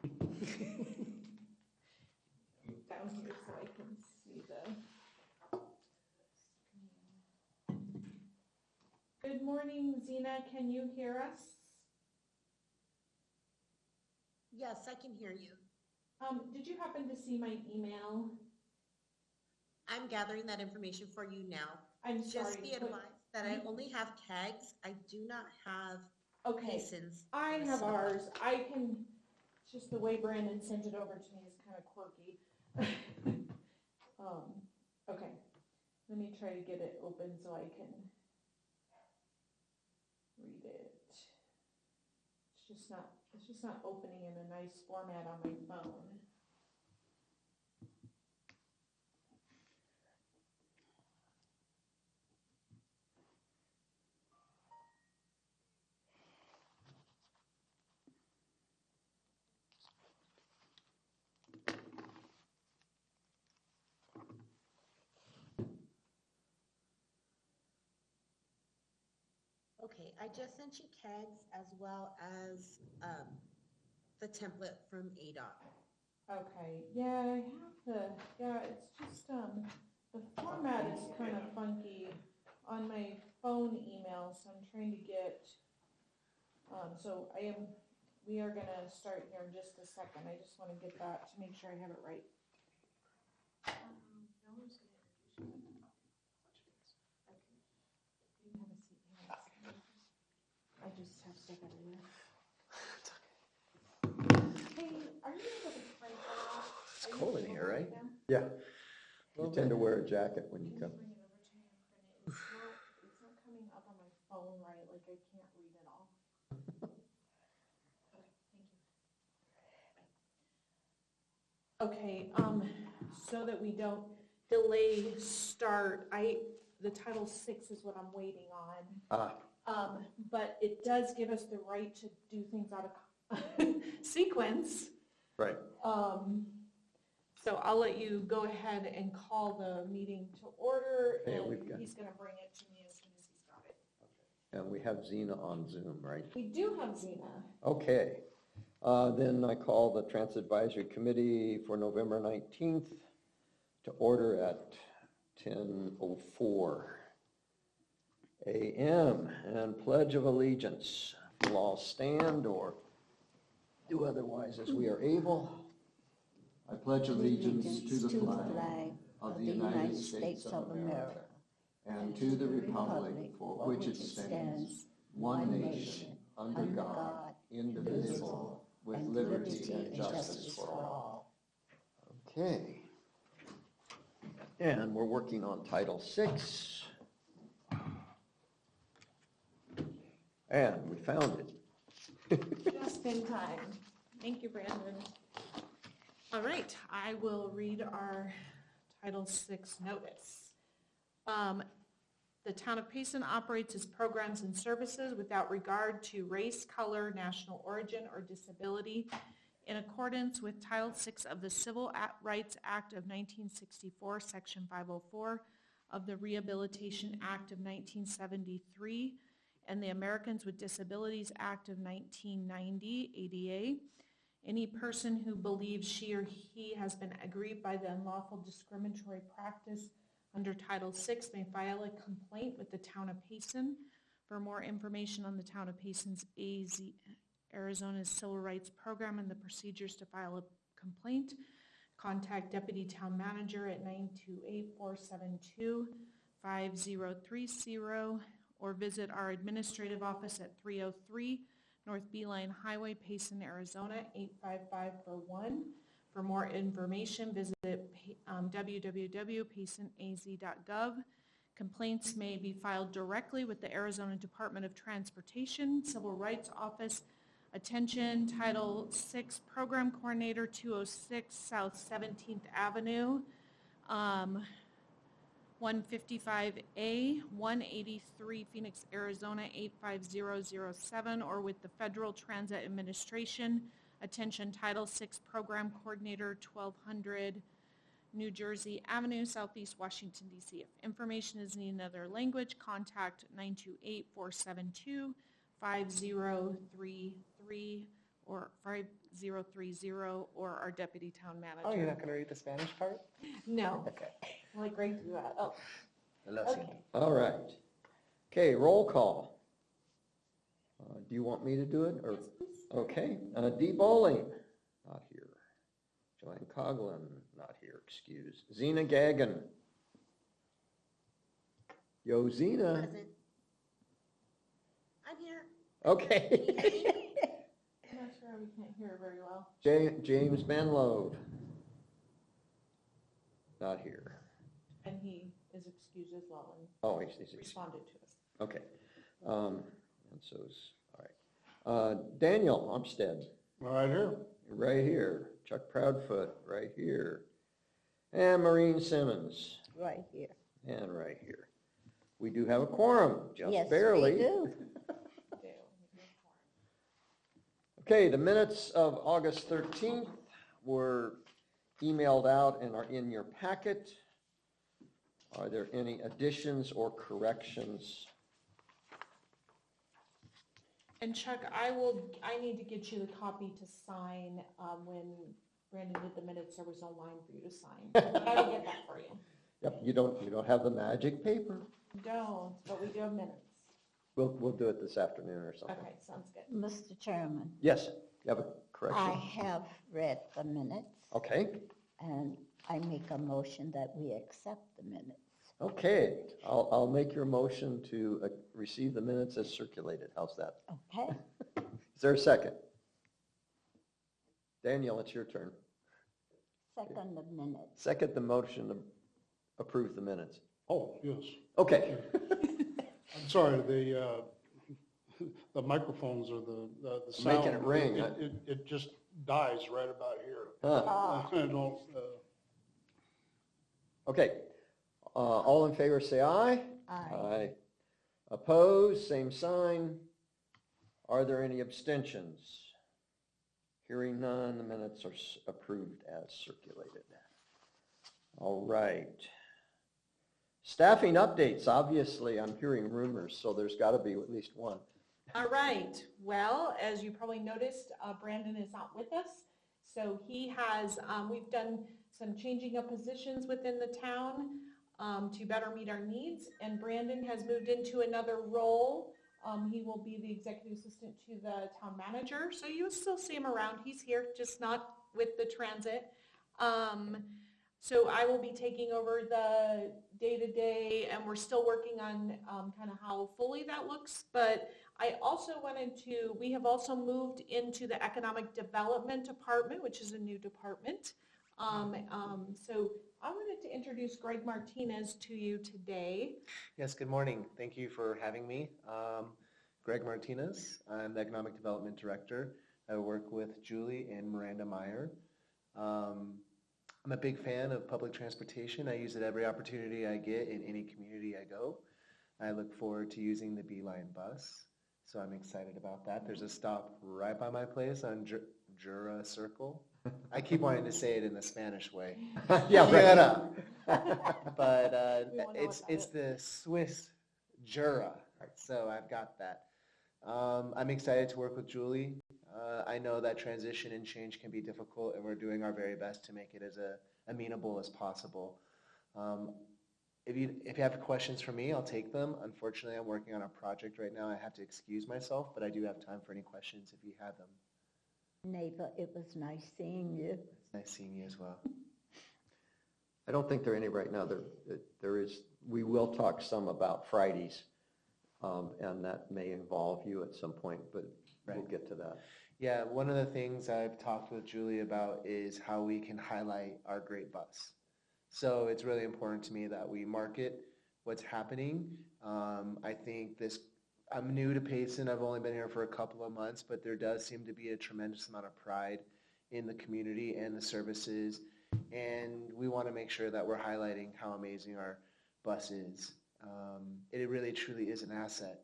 Down here so I can see the screen. Good morning, Zena. Can you hear us? Yes, I can hear you. Did you happen to see my email? I'm gathering that information for you now. I'm sorry. Just be advised that I only have CAGs. I do not have PASINs. I have ours. I can, it's just the way Brandon sent it over to me is kind of quirky. Okay, let me try to get it open so I can read it. It's just not opening in a nice format on my phone. Okay, I just sent you CAGs as well as the template from ADOT. Okay, yeah, it's just, the format is kind of funky on my phone email, so I'm trying to get, we are gonna start here in just a second. I just want to get that to make sure I have it right. I just have stuff everywhere. Hey, are you able to print that? It's cold in here, right? Yeah. You tend to wear a jacket when you come. Bring it over to me and print it. It's not coming up on my phone right, like I can't read it all. Okay, thank you. Okay, so that we don't delay start, the Title VI is what I'm waiting on. But it does give us the right to do things out of sequence. Right. So I'll let you go ahead and call the meeting to order, Okay, and he's going to bring it to me as soon as he's got it. And we have Zena on Zoom, right? We do have Zena. Okay. Then I call the Transit Advisory Committee for November 19th to order at 10:04 a.m. and Pledge of Allegiance. We'll all stand or do otherwise as we are able. I pledge allegiance to the flag of the United States of America and to the republic for which it stands, one nation, under God, indivisible, with liberty and justice for all. Okay. And we're working on Title VI. And we found it. Just in time. Thank you, Brandon. All right, I will read our Title VI notice. The town of Payson operates its programs and services without regard to race, color, national origin, or disability in accordance with Title VI of the Civil Rights Act of 1964, Section 504 of the Rehabilitation Act of 1973, and the Americans with Disabilities Act of 1990, ADA. Any person who believes she or he has been aggrieved by the unlawful discriminatory practice under Title VI may file a complaint with the town of Payson. For more information on the town of Payson's Arizona's Civil Rights Program and the procedures to file a complaint, contact Deputy Town Manager at 928-472-5030 or visit our administrative office at 303 North Beeline Highway, Payson, Arizona, 85541. For more information, visit www.paysonaz.gov. Complaints may be filed directly with the Arizona Department of Transportation, Civil Rights Office. Attention, Title VI Program Coordinator, 206 South 17th Avenue, 155A, 183 Phoenix, Arizona, 85007, or with the Federal Transit Administration. Attention, Title VI Program Coordinator, 1200 New Jersey Avenue, Southeast Washington, D.C. If information is in another language, contact 928-472-5033 or 5030, or our deputy town manager. Oh, you're not going to read the Spanish part? No, Okay. I'll let Greg do that. Oh, Lo okay. siento. All right. Okay, roll call. Do you want me to do it, or? Yes, please. Okay, Dee Bowling, not here. Joanne Coughlin, not here, excused. Zena Gagnon. Yo, Zena. Present. I'm here. Okay. I'm not sure, we can't hear her very well. James Benlove. Not here. And he is excused as well Oh, he's and excused. responded to us. Okay. And so is, all right. Daniel Umstead, Right here. right here. Chuck Proudfoot, right here. And Maureen Simmons, Right here. and right here. We do have a quorum, just Yes, barely. we do. Okay, the minutes of August 13th were emailed out and are in your packet. Are there any additions or corrections? And Chuck, I need to get you the copy to sign, when Brandon did the minutes, there was no line for you to sign. I will get that for you. Yep, you don't have the magic paper. Don't, but we do have minutes. We'll do it this afternoon or something. Okay, sounds good. Mr. Chairman, Yes, you have a I correction? have read the minutes, Okay, and I make a motion that we accept the minutes. okay. I'll make your motion to receive the minutes as circulated. How's that? Okay? Is there a second? Daniel, it's your turn. Second the minutes. Second the motion to approve the minutes. Oh, yes. Okay. I'm sorry, the microphones or the sound. Making it ring, huh? It just dies right about here. Huh. I don't, Okay. All in favor, say aye. Aye. Opposed, same sign. Are there any abstentions? Hearing none, the minutes are approved as circulated. All right. Staffing updates, obviously, I'm hearing rumors, so there's got to be at least one. All right, well, as you probably noticed, Brandon is not with us. So he has, we've done some changing of positions within the town to better meet our needs. And Brandon has moved into another role. He will be the executive assistant to the town manager. So you'll still see him around. He's here, just not with the transit. So I will be taking over the day-to-day, and we're still working on kind of how fully that looks. But I also we have also moved into the economic development department, which is a new department. So I wanted to introduce Greg Martinez to you today. Yes, good morning. Thank you for having me. Greg Martinez, I'm the Economic Development Director. I work with Julie and Miranda Meyer. I'm a big fan of public transportation. I use it every opportunity I get in any community I go. I look forward to using the Beeline bus, so I'm excited about that. There's a stop right by my place on Jura Circle. I keep wanting to say it in the Spanish way. Yeah, right. Jura. But We won't know it's what that is. the Swiss Jura, so I've got that. I'm excited to work with Julie. I know that transition and change can be difficult, and we're doing our very best to make it as amenable as possible. If you have questions for me, I'll take them. Unfortunately, I'm working on a project right now. I have to excuse myself, but I do have time for any questions if you have them. Neighbor, it was nice seeing you. It's nice seeing you as well. I don't think there are any right now. There is, we will talk some about Fridays, and that may involve you at some point, but we'll Right. get to that. Yeah, one of the things I've talked with Julie about is how we can highlight our great bus. So it's really important to me that we market what's happening. I think I'm new to Payson. I've only been here for a couple of months, but there does seem to be a tremendous amount of pride in the community and the services. And we want to make sure that we're highlighting how amazing our bus is. It really truly is an asset.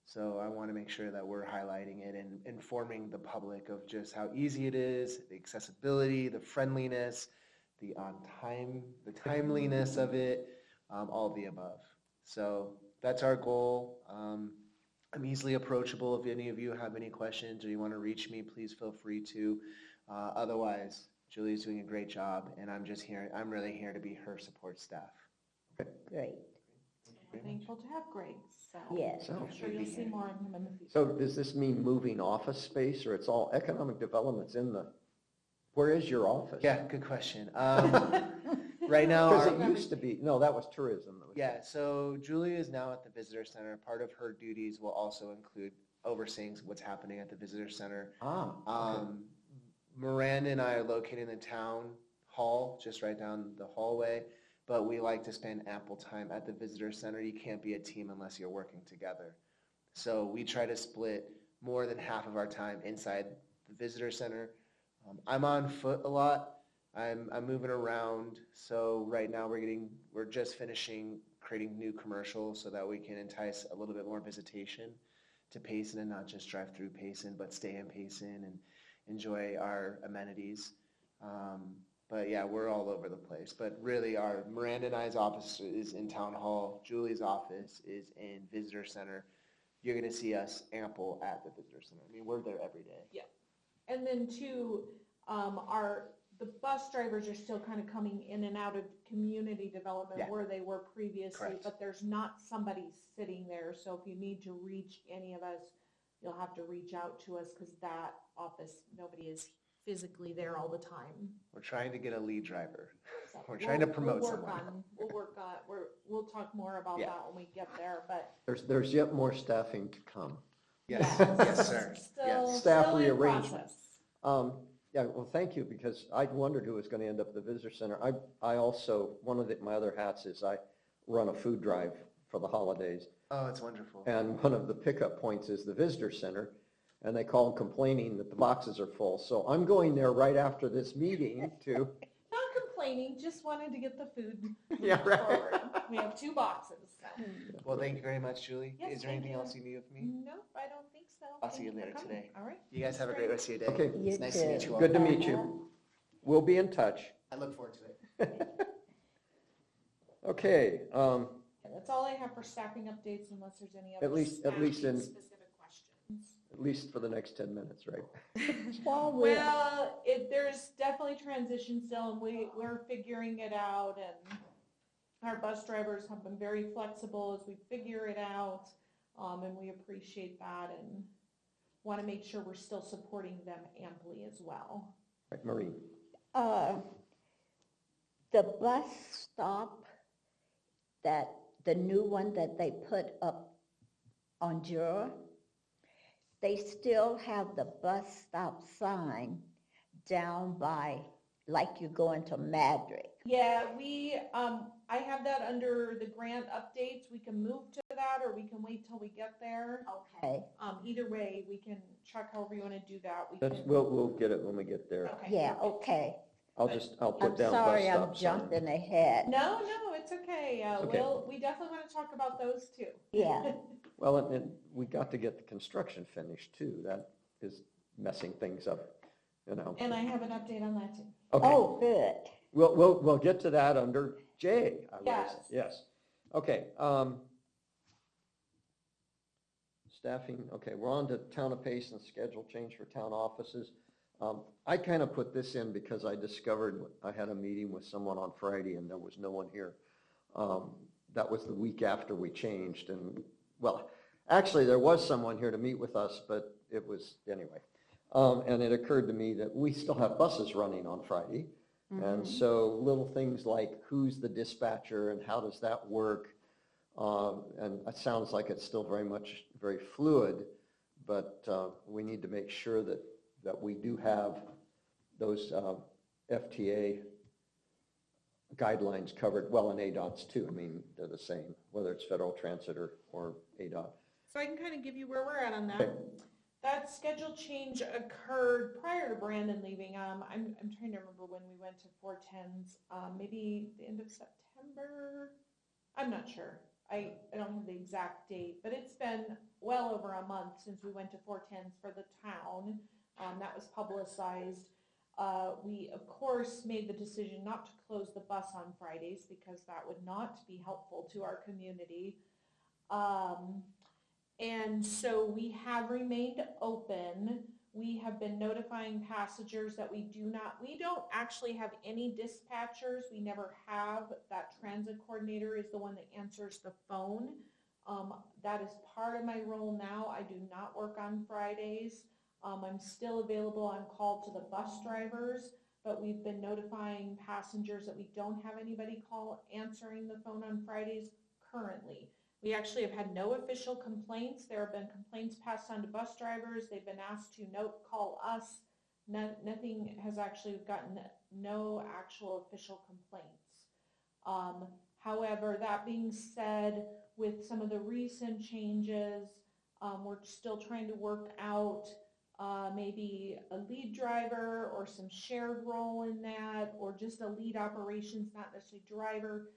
So I want to make sure that we're highlighting it and informing the public of just how easy it is, the accessibility, the friendliness, the timeliness of it, all of the above. So that's our goal. I'm easily approachable. If any of you have any questions or you want to reach me, please feel free to. Otherwise, Julie's doing a great job, and I'm really here to be her support staff. Great, We're thankful to have Greg, so. yes. So- I'm sure you'll see more of him in the future. So does this mean moving office space, or it's all economic development's in the, where is your office? Yeah, good question. Right now, Because our- it used to be, no, that was tourism. that was- yeah, so Julie is now at the visitor center. Part of her duties will also include overseeing what's happening at the visitor center. Ah, okay. Miranda and I are located in the town hall, just right down the hallway, but we like to spend ample time at the visitor center. You can't be a team unless you're working together. So we try to split more than half of our time inside the visitor center. I'm on foot a lot. I'm moving around. So right now we're just finishing creating new commercials so that we can entice a little bit more visitation to Payson and not just drive through Payson, but stay in Payson and enjoy our amenities. But yeah, we're all over the place. But really, our Miranda and I's office is in Town Hall. Julie's office is in Visitor Center. You're going to see us ample at the Visitor Center. I mean, we're there every day. And then too, the bus drivers are still kind of coming in and out of community development Yeah. where they were previously, Correct. but there's not somebody sitting there. So if you need to reach any of us, you'll have to reach out to us because that office, nobody is physically there all the time. We're trying to get a lead driver. So We're trying to promote we'll work someone. we'll talk more about Yeah. that when we get there, but. There's yet more staffing to come. Yes, yeah, yes, sir. Still, Yes. Staff still in rearrangement. process. Yeah, well, thank you, because I wondered who was going to end up at the visitor center. I also, one of my other hats is I run a food drive for the holidays. Oh, it's wonderful. And one of the pickup points is the visitor center, and they call complaining that the boxes are full. So I'm going there right after this meeting to, Not complaining, just wanted to get the food Yeah, right. forward. We have 2 boxes. So. Well, thank you very much, Julie. Yes, Is there thank anything you. else you need with me? Nope, I don't think so. I'll Thank see you for later coming. today. All right. You guys have a great rest of your day. Okay. It's You nice to meet too. you all. good to meet you. We'll be in touch. I look forward to it. Okay, That's all I have for staffing updates unless there's any other At least in- specific questions. at least for the next 10 minutes, right? While we're, Well, there's definitely transition still and we're figuring it out and our bus drivers have been very flexible as we figure it out. And we appreciate that and want to make sure we're still supporting them amply as well. Right, Marie? the bus stop, the new one that they put up on Jura, they still have the bus stop sign down by, like you go into Madrid. Yeah, I have that under the grant updates. We can move to that or we can wait till we get there. Okay. Either way, we can check however you want to do that. We That's, can. we'll get it when we get there. Okay, Yeah, perfect. okay. I'll I'm put down bus sorry, I'm stop sign. jumping ahead. No, it's okay. Okay. We definitely want to talk about those too. Yeah, Well, and we got to get the construction finished too. That is messing things up, you know. And I have an update on that too. Okay, oh, good. we'll get to that under J, I would Yes. say. Yes. Okay, staffing, okay, we're on to Town of Payson schedule change for town offices. I kind of put this in because I discovered, I had a meeting with someone on Friday and there was no one here. That was the week after we changed and, well, actually there was someone here to meet with us, but it was, anyway. And it occurred to me that we still have buses running on Friday. And so little things like who's the dispatcher and how does that work? And it sounds like it's still very fluid, but we need to make sure that we do have those FTA guidelines covered, well, in ADOT's too. I mean, they're the same, whether it's Federal Transit or ADOT. So I can kind of give you where we're at on that. Okay. That schedule change occurred prior to Brandon leaving. I'm trying to remember when we went to 410s. Maybe the end of September. I'm not sure. I don't have the exact date, but it's been well over a month since we went to 410s for the town. That was publicized. We, of course, made the decision not to close the bus on Fridays because that would not be helpful to our community. And so we have remained open. We have been notifying passengers that we don't actually have any dispatchers. We never have. That transit coordinator is the one that answers the phone. That is part of my role now. I do not work on Fridays. I'm still available on call to the bus drivers, but we've been notifying passengers that we don't have anybody answering the phone on Fridays currently. We actually have had no official complaints. There have been complaints passed on to bus drivers. They've been asked to call us. Nothing has actually gotten, no actual official complaints. However, that being said, with some of the recent changes, we're still trying to work out maybe a lead driver or some shared role in that, or just a lead operations, not necessarily driver,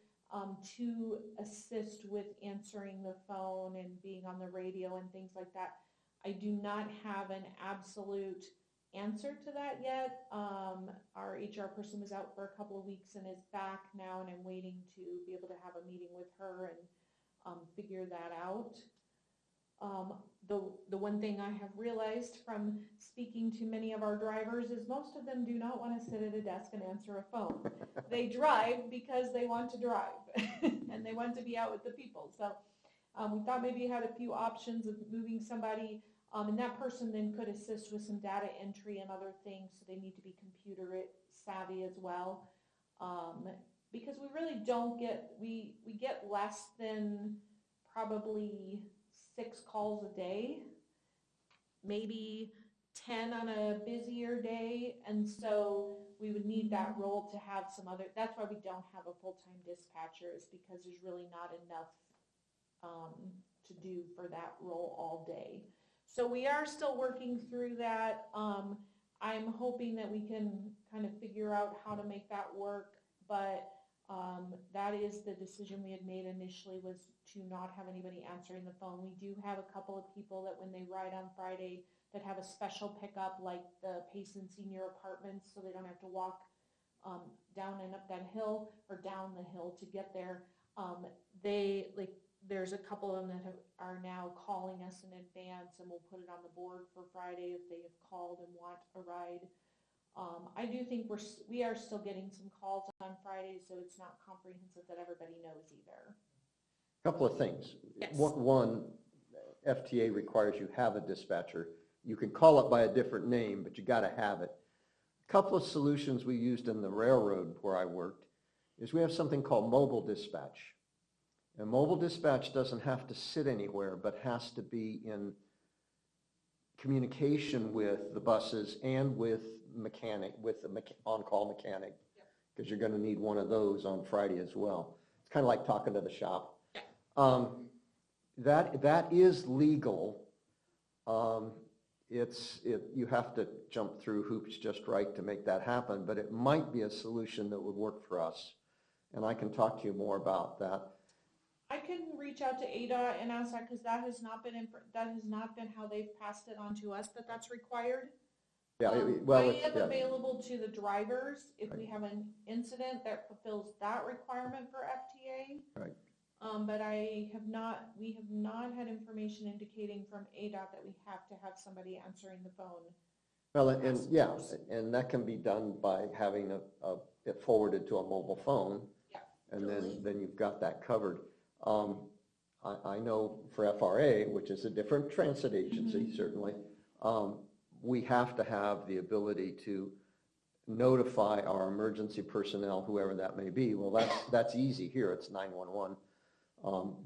to assist with answering the phone and being on the radio and things like that. I do not have an absolute answer to that yet. Our HR person was out for a couple of weeks and is back now, and I'm waiting to be able to have a meeting with her and figure that out. The one thing I have realized from speaking to many of our drivers is most of them do not want to sit at a desk and answer a phone. They drive because they want to drive and they want to be out with the people. So we thought maybe you had a few options of moving somebody, and that person then could assist with some data entry and other things, so they need to be computer savvy as well. Because we really don't get, we get less than probably 6 calls a day, maybe 10 on a busier day, and so we would need that role to have some other, that's why we don't have a full-time dispatcher, is because there's really not enough to do for that role all day. So we are still working through that. I'm hoping that we can kind of figure out how to make that work, but that is the decision we had made initially, was to not have anybody answering the phone. We do have a couple of people that when they ride on Friday that have a special pickup, like the Payson Senior Apartments, so they don't have to walk down and up that hill or down the hill to get there. There's a couple of them that are now calling us in advance, and we'll put it on the board for Friday if they have called and want a ride. I do think we are still getting some calls on Fridays, so it's not comprehensive that everybody knows either. Couple of things. Yes. One, FTA requires you have a dispatcher. You can call it by a different name, but you got to have it. A couple of solutions we used in the railroad where I worked is we have something called mobile dispatch. And mobile dispatch doesn't have to sit anywhere, but has to be in communication with the buses and with the on-call mechanic, because you're going to need one of those on Friday as well. It's kind of like talking to the shop. That is legal. You have to jump through hoops just right to make that happen, but it might be a solution that would work for us. And I can talk to you more about that. I can reach out to ADA and ask that, because that has not been how they've passed it on to us, that's required. Yeah, I am available to the drivers if we have an incident that fulfills that requirement for FTA. Right. But we have not had information indicating from ADOT that we have to have somebody answering the phone. Well, and that can be done by having it forwarded to a mobile phone. Yeah, and totally. then you've got that covered. I know for FRA, which is a different transit agency, certainly, we have to have the ability to notify our emergency personnel, whoever that may be. Well, that's easy here. It's 911.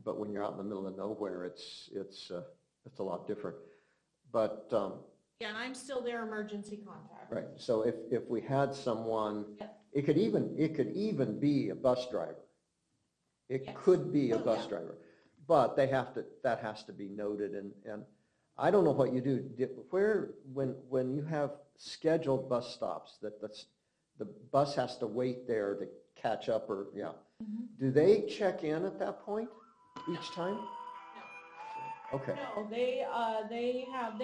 But when you're out in the middle of nowhere, it's a lot different. But yeah, and I'm still their emergency contact. right. So if we had someone, it could even be a bus driver. It could be a bus driver, but that has to be noted. And I don't know what you do. When you have scheduled bus stops that the bus has to wait there to catch up, or do they check in at that point each time? No. Okay. No, they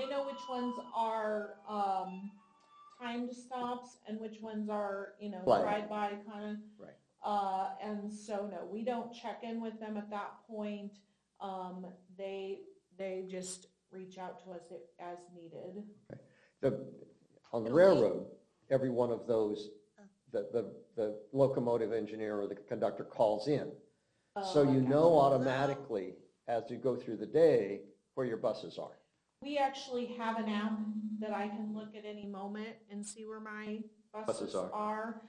know which ones are timed stops and which ones are drive-by kind of. Right. And so no, we don't check in with them at that point. They just reach out to us as needed. On the railroad, every one of those, the locomotive engineer or the conductor calls in. So you know automatically as you go through the day where your buses are. We actually have an app that I can look at any moment and see where my buses are.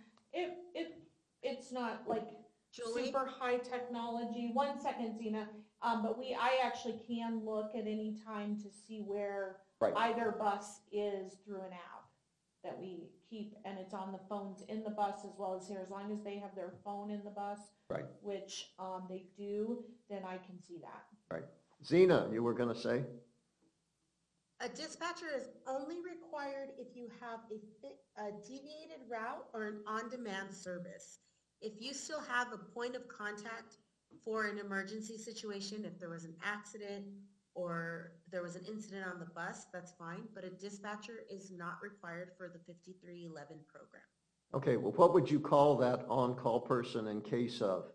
It's not like Julie? super high technology. 1 second, Zena. But I actually can look at any time to see where Right. either bus is through an app that we keep, and it's on the phones in the bus as well as here. As long as they have their phone in the bus, Right. which they do, then I can see that. Right. Zena, you were going to say? A dispatcher is only required if you have a deviated route or an on-demand service. If you still have a point of contact for an emergency situation, if there was an accident or there was an incident on the bus, that's fine, but a dispatcher is not required for the 5311 program. Okay, well, what would you call that on-call person in case of?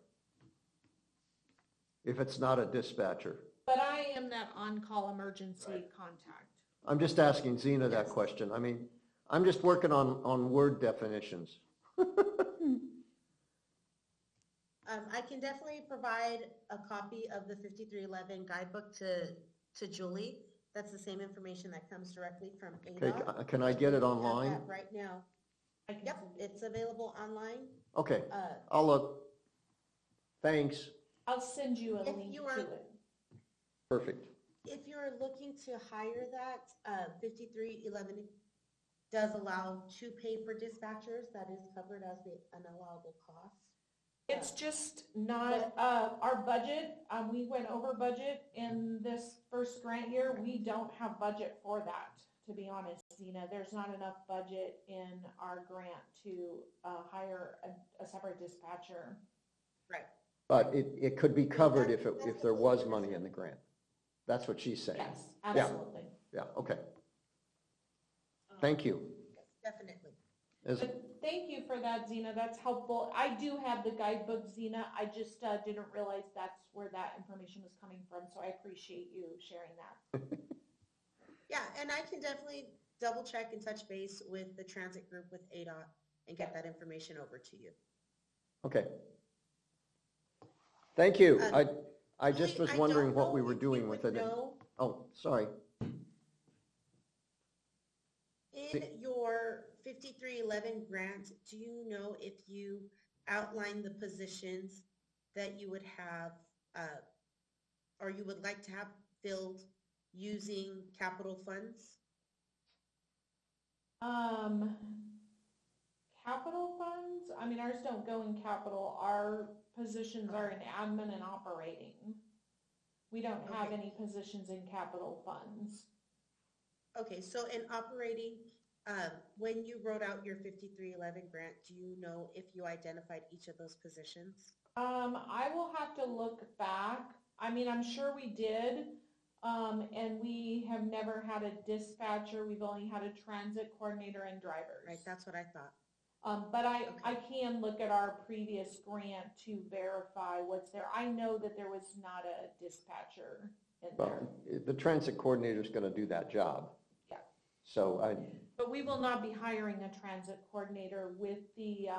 If it's not a dispatcher? But I am that on-call emergency contact. I'm just asking Zena that question. I mean, I'm just working on word definitions. I can definitely provide a copy of the 5311 guidebook to Julie. That's the same information that comes directly from Okay, ADOT. can I get it We have online? that right now. I can Yep, send it. it's available online. Okay, I'll look. Thanks. I'll send you a If link you to are- it. Perfect. If you're looking to hire that, 5311 does allow to pay for dispatchers. That is covered as an allowable cost. It's just not, our budget, we went over budget in this first grant year. We don't have budget for that, to be honest, Zena. There's not enough budget in our grant to hire a separate dispatcher. Right. But it could be covered if there was money in the grant. That's what she's saying. Yes, absolutely. Yeah, okay. Thank you. Yes, definitely. But thank you for that, Zena. That's helpful. I do have the guidebook, Zena. I just didn't realize that's where that information was coming from, so I appreciate you sharing that. Yeah, and I can definitely double check and touch base with the transit group with ADOT and get that information over to you. Okay. Thank you. Um, I just was I wondering don't what know we were if you doing would with it. know, Oh, sorry. in your 5311 grant, do you know if you outline the positions that you would have, or you would like to have filled using capital funds? Capital funds, I mean, ours don't go in capital. Our positions are in admin and operating. We don't have Okay. any positions in capital funds. Okay, so in operating, when you wrote out your 5311 grant, do you know if you identified each of those positions? I will have to look back. I mean, I'm sure we did. And we have never had a dispatcher. We've only had a transit coordinator and drivers. Right, that's what I thought. But I can look at our previous grant to verify what's there. I know that there was not a dispatcher in there. Well, the transit coordinator is going to do that job. Yeah. So But we will not be hiring a transit coordinator with the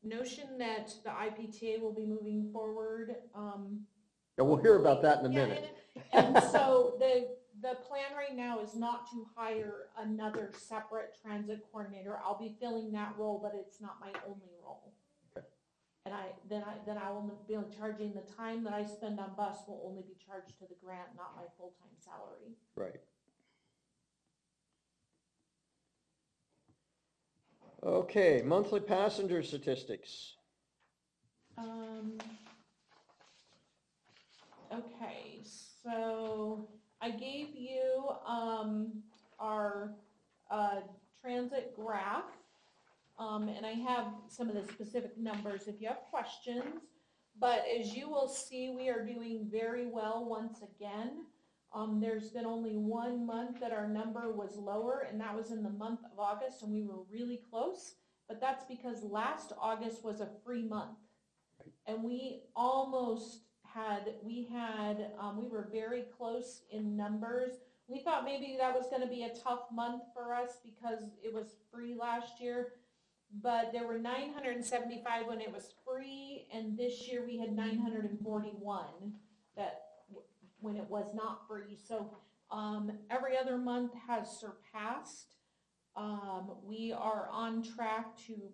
notion that the IPTA will be moving forward. yeah, we'll hear about that in a Yeah, minute. and so the plan right now is not to hire another separate transit coordinator. I'll be filling that role, but it's not my only role. Okay. And I will be charging the time that I spend on bus will only be charged to the grant, not my full-time salary. Right. Okay, monthly passenger statistics. Okay, so I gave you our transit graph, and I have some of the specific numbers if you have questions. But as you will see, we are doing very well once again. There's been only 1 month that our number was lower, and that was in the month of August, and we were really close. But that's because last August was a free month, and we almost we were very close in numbers. We thought maybe that was gonna be a tough month for us because it was free last year. But there were 975 when it was free, and this year we had 941 when it was not free. So every other month has surpassed. We are on track to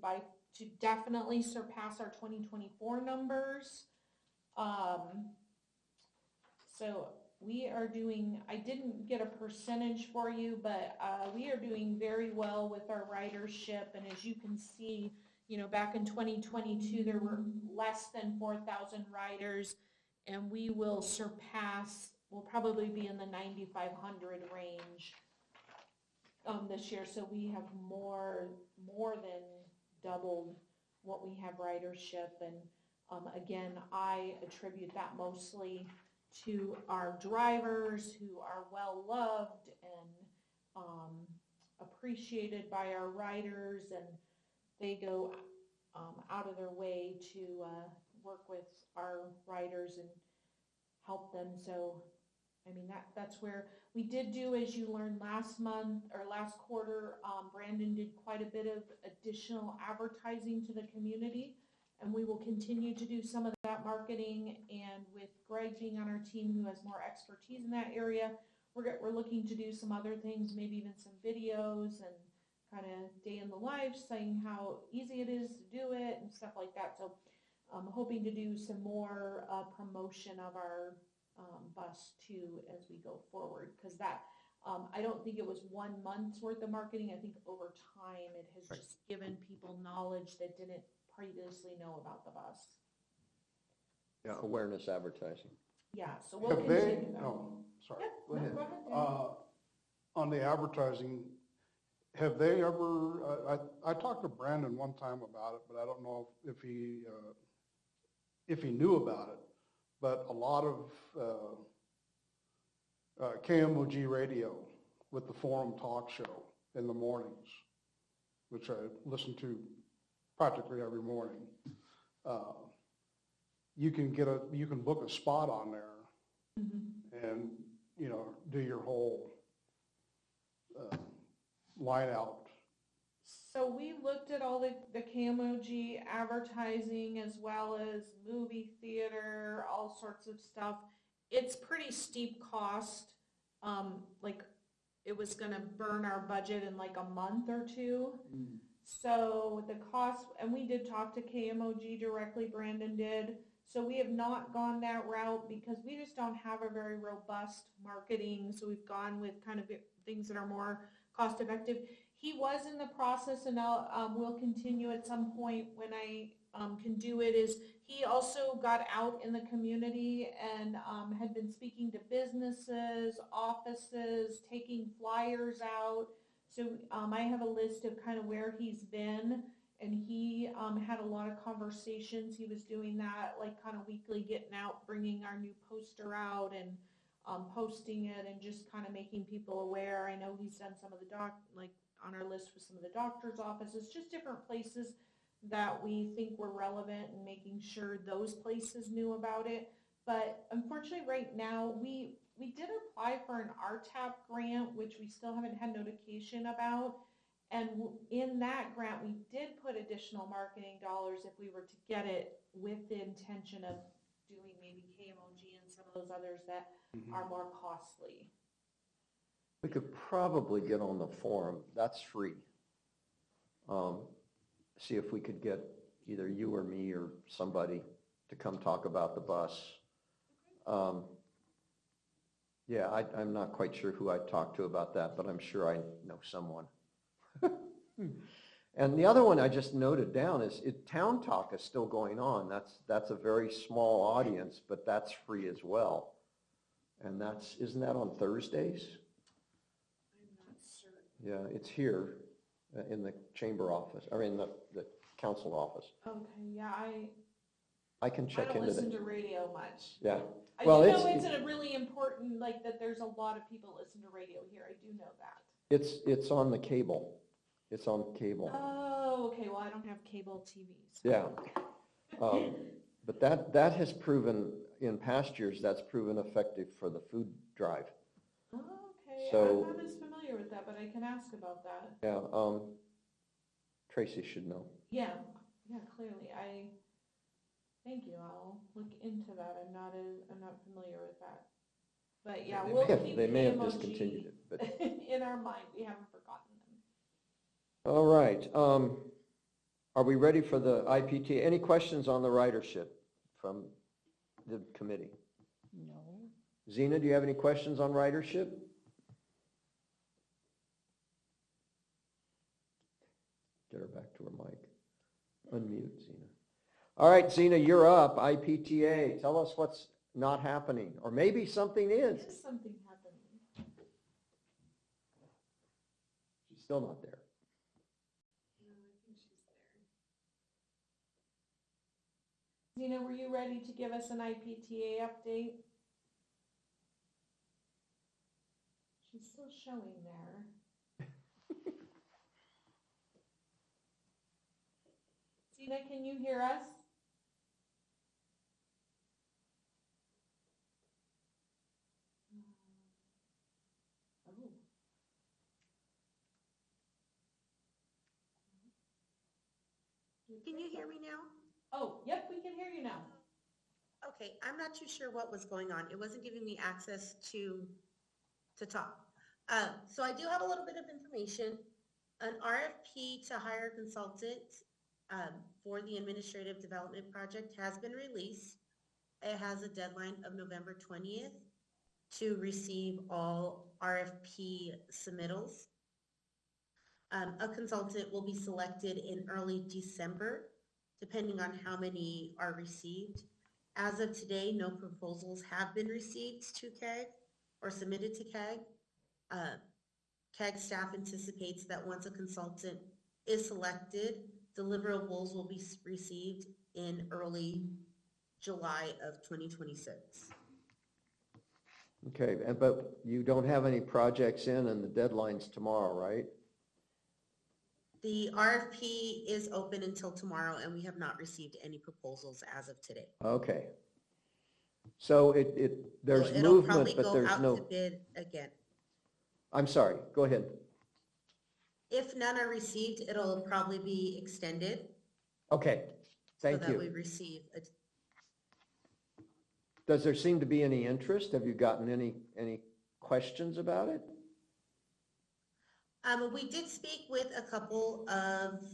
definitely surpass our 2024 numbers. So we are doing, I didn't get a percentage for you, but we are doing very well with our ridership. And as you can see, back in 2022, there were less than 4,000 riders, and we will surpass, we'll probably be in the 9,500 range this year. So we have more than doubled what we have ridership. And again, I attribute that mostly to our drivers who are well loved and appreciated by our riders, and they go out of their way to work with our riders and help them. So I mean, that's where we did do, as you learned last month or last quarter, Brandon did quite a bit of additional advertising to the community, and we will continue to do some of that marketing. And with Greg being on our team who has more expertise in that area, we're looking to do some other things, maybe even some videos and kind of day in the life, saying how easy it is to do it and stuff like that. So I'm hoping to do some more promotion of our bus too as we go forward, because that I don't think it was 1 month's worth of marketing. I think over time it has just given people knowledge that didn't previously know about the bus. Yeah, awareness advertising. Yeah, so we'll Have they, continue that. oh, sorry. Yep, Go no, ahead. go ahead, Dan. On the advertising, have they ever, I talked to Brandon one time about it, but I don't know if he knew about it. But a lot of KMOG radio with the Forum Talk Show in the mornings, which I listen to practically every morning. You can book a spot on there and, do your whole line out. So we looked at all the KMOG advertising as well as movie theater, all sorts of stuff. It's pretty steep cost. Like it was gonna burn our budget in like a month or two. So the cost, and we did talk to KMOG directly, Brandon did. So we have not gone that route because we just don't have a very robust marketing. So we've gone with kind of things that are more cost effective. He was in the process, and we'll continue at some point when I can do it, is he also got out in the community and had been speaking to businesses, offices, taking flyers out. So I have a list of kind of where he's been, and he had a lot of conversations. He was doing that like kind of weekly, getting out, bringing our new poster out and posting it and just kind of making people aware. I know he's done some of the on our list with some of the doctor's offices, just different places that we think were relevant and making sure those places knew about it. But unfortunately right now, we did apply for an RTAP grant, which we still haven't had notification about. And in that grant, we did put additional marketing dollars if we were to get it, with the intention of doing maybe KMOG and some of those others that are more costly. We could probably get on the forum. That's free. See if we could get either you or me or somebody to come talk about the bus. Yeah, I'm not quite sure who I'd talk to about that, but I'm sure I know someone. And the other one I just noted down is Town Talk is still going on. That's a very small audience, but that's free as well. And isn't that on Thursdays? I'm not certain. Yeah, it's here in the chamber office, or in the council office. Okay, yeah, I can I check don't into listen that. to radio much. Yeah. I Well, do know it's a really important, like that there's a lot of people listen to radio here. I do know that. It's on the cable. It's on cable. Oh, okay, well, I don't have cable TV. So. Yeah. But that has proven, in past years, that's proven effective for the food drive. Oh, okay, So- I'm not as familiar with that, but I can ask about that. Yeah, Tracy should know. Yeah, clearly, thank you, I'll look into that, I'm not familiar with that. But yeah, They we'll may keep They may have the discontinued it, but, emoji in our mind, we haven't forgotten them. all right. Are we ready for the IPT? Any questions on the ridership from the committee? No. Zena, do you have any questions on ridership? Get her back to her mic. Unmute, Zena. All right, Zena, you're up. IPTA. Tell us what's not happening, or maybe something is. Is something happening? She's still not there. No, I think she's there. Zena, were you ready to give us an IPTA update? She's still showing there. Zena, can you hear us? Oh. Can you hear me now? Oh, yep, we can hear you now. Okay, I'm not too sure what was going on. It wasn't giving me access to talk. So I do have a little bit of information. An RFP to hire a consultant for the administrative development project has been released. It has a deadline of November 20th to receive all RFP submittals. A consultant will be selected in early December, depending on how many are received. As of today, no proposals have been received to CAG or submitted to CAG. CAG staff anticipates that once a consultant is selected, deliverables will be received in early July of 2026. Okay, but you don't have any projects in and the deadline's tomorrow, right? The RFP is open until tomorrow and we have not received any proposals as of today. Okay. So there's So it'll probably movement, but go there's out to no, bid again. I'm sorry, go ahead. If none are received, it'll probably be extended. Okay, thank So that we you. receive a Does there seem to be any interest? Have you gotten any questions about it? We did speak with a couple of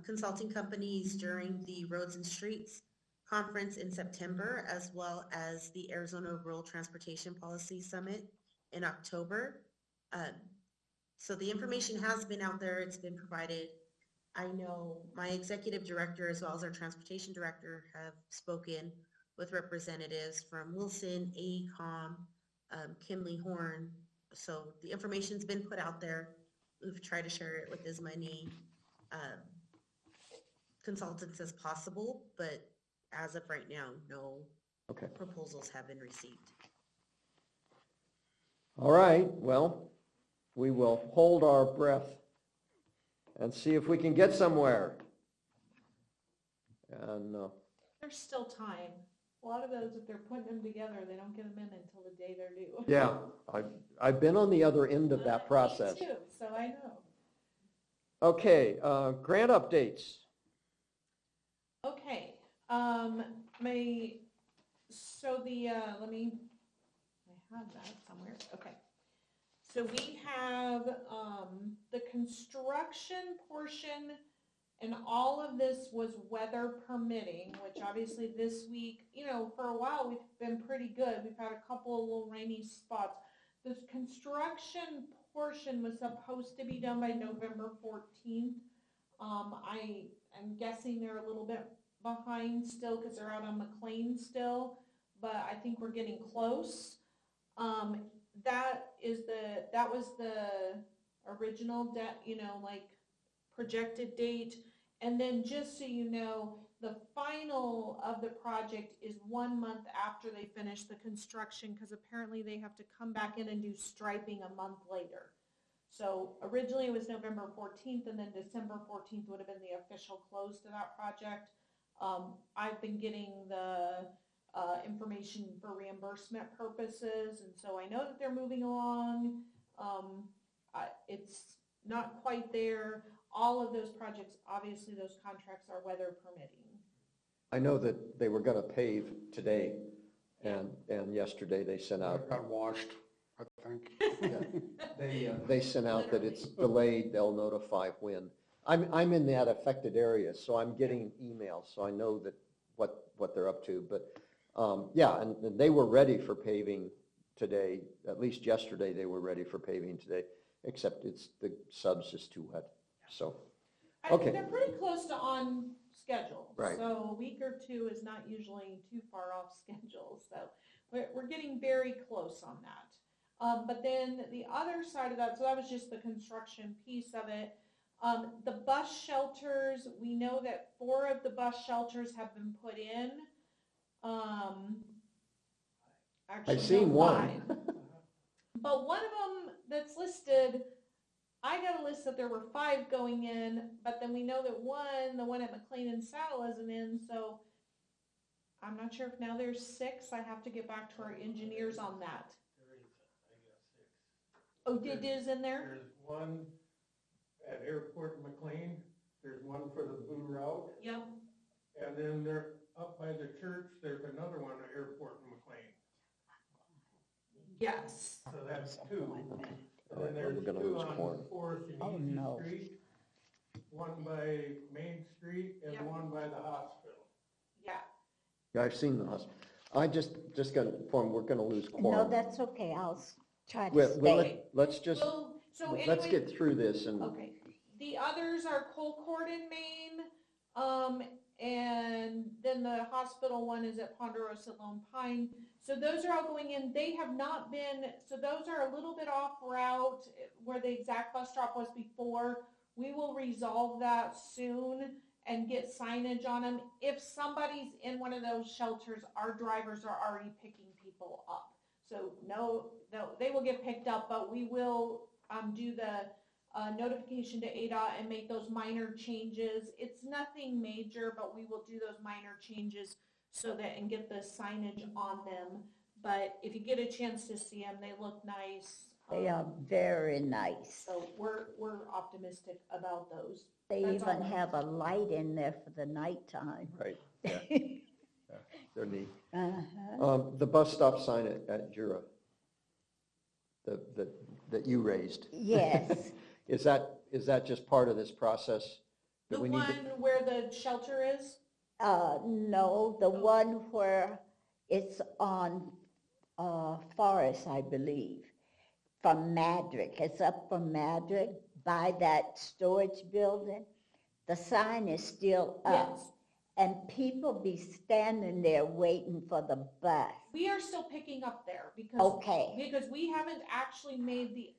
consulting companies during the Roads and Streets Conference in September, as well as the Arizona Rural Transportation Policy Summit in October. So the information has been out there, it's been provided. I know my executive director as well as our transportation director have spoken with representatives from Wilson, AECOM, Kinley Horn. So the information's been put out there. We've tried to share it with as many consultants as possible, but as of right now, no Okay. proposals have been received. All right, well, we will hold our breath and see if we can get somewhere. And There's still time. A lot of those, if they're putting them together, they don't get them in until the day they're due. yeah, I've been on the other end of that process. Me too, so I know. Okay, grant updates. Okay, I have that somewhere, okay. So we have, the construction portion, and all of this was weather permitting, which obviously this week, for a while, we've been pretty good. We've had a couple of little rainy spots. The construction portion was supposed to be done by November 14th. I'm guessing they're a little bit behind still because they're out on McLean still, but I think we're getting close. That was the original projected date. And then just so you know, the final of the project is 1 month after they finish the construction, because apparently they have to come back in and do striping a month later. So originally it was November 14th, and then December 14th would have been the official close to that project. I've been getting the information for reimbursement purposes, and so I know that they're moving along. It's not quite there. All of those projects, obviously, those contracts are weather permitting. I know that they were gonna pave today, and yesterday they sent out, Got washed, I think. they sent out that it's delayed, they'll notify when. I'm in that affected area, so I'm getting emails, so I know that what they're up to, but, yeah, and they were ready for paving today, at least yesterday they were ready for paving today, except the sub's just too wet, so. Okay. They're pretty close to on schedule. Right. So a week or two is not usually too far off schedule, so we're getting very close on that. But then the other side of that, so that was just the construction piece of it. The bus shelters, we know that 4 of the bus shelters have been put in. Actually, I've seen no, one. 5. But one of them that's listed, I got a list that there were 5 going in, but then we know that the one at McLean and Saddle isn't in, so I'm not sure if now there's 6. I have to get back to our engineers on that. There is, I got 6. Oh, it is in there? There's one at Airport and McLean, there's one for the Blue Route, Yep. and then they're up by the church, there's another one at Airport and McLean. Yes. So that's 2. And then We're there's gonna 2 lose on corn. Forest Oh, and Easy no. Street, one by Main Street Yep. and one by the hospital. Yeah. Yeah, I've seen the hospital. I just got informed, we're gonna lose No, quorum. that's okay, I'll try to Well, stay. let's just, Well, so let's anyway, get through this and, okay. The others are Colcord in Maine, and then the hospital one is at Ponderosa Lone Pine. So those are all going in. They have not been, so those are a little bit off route where the exact bus stop was before. We will resolve that soon and get signage on them. If somebody's in one of those shelters, our drivers are already picking people up. So no, they will get picked up, but we will do the notification to ADOT and make those minor changes. It's nothing major, but we will do those minor changes so that, and get the signage on them. But if you get a chance to see them, they look nice. They are very nice. So we're optimistic about those. They That's all even I- have a light in there for the nighttime. right, yeah. Yeah, they're neat. Uh-huh. The bus stop sign at Jura, that you raised. Yes, Is that just part of this process? that The we need one to- where the shelter is? no, the one where it's on, Forest, I believe, from Madrick. It's up from Madrick by that storage building. The sign is still up. Yes. And people be standing there waiting for the bus. We are still picking up there because Okay, we haven't actually made the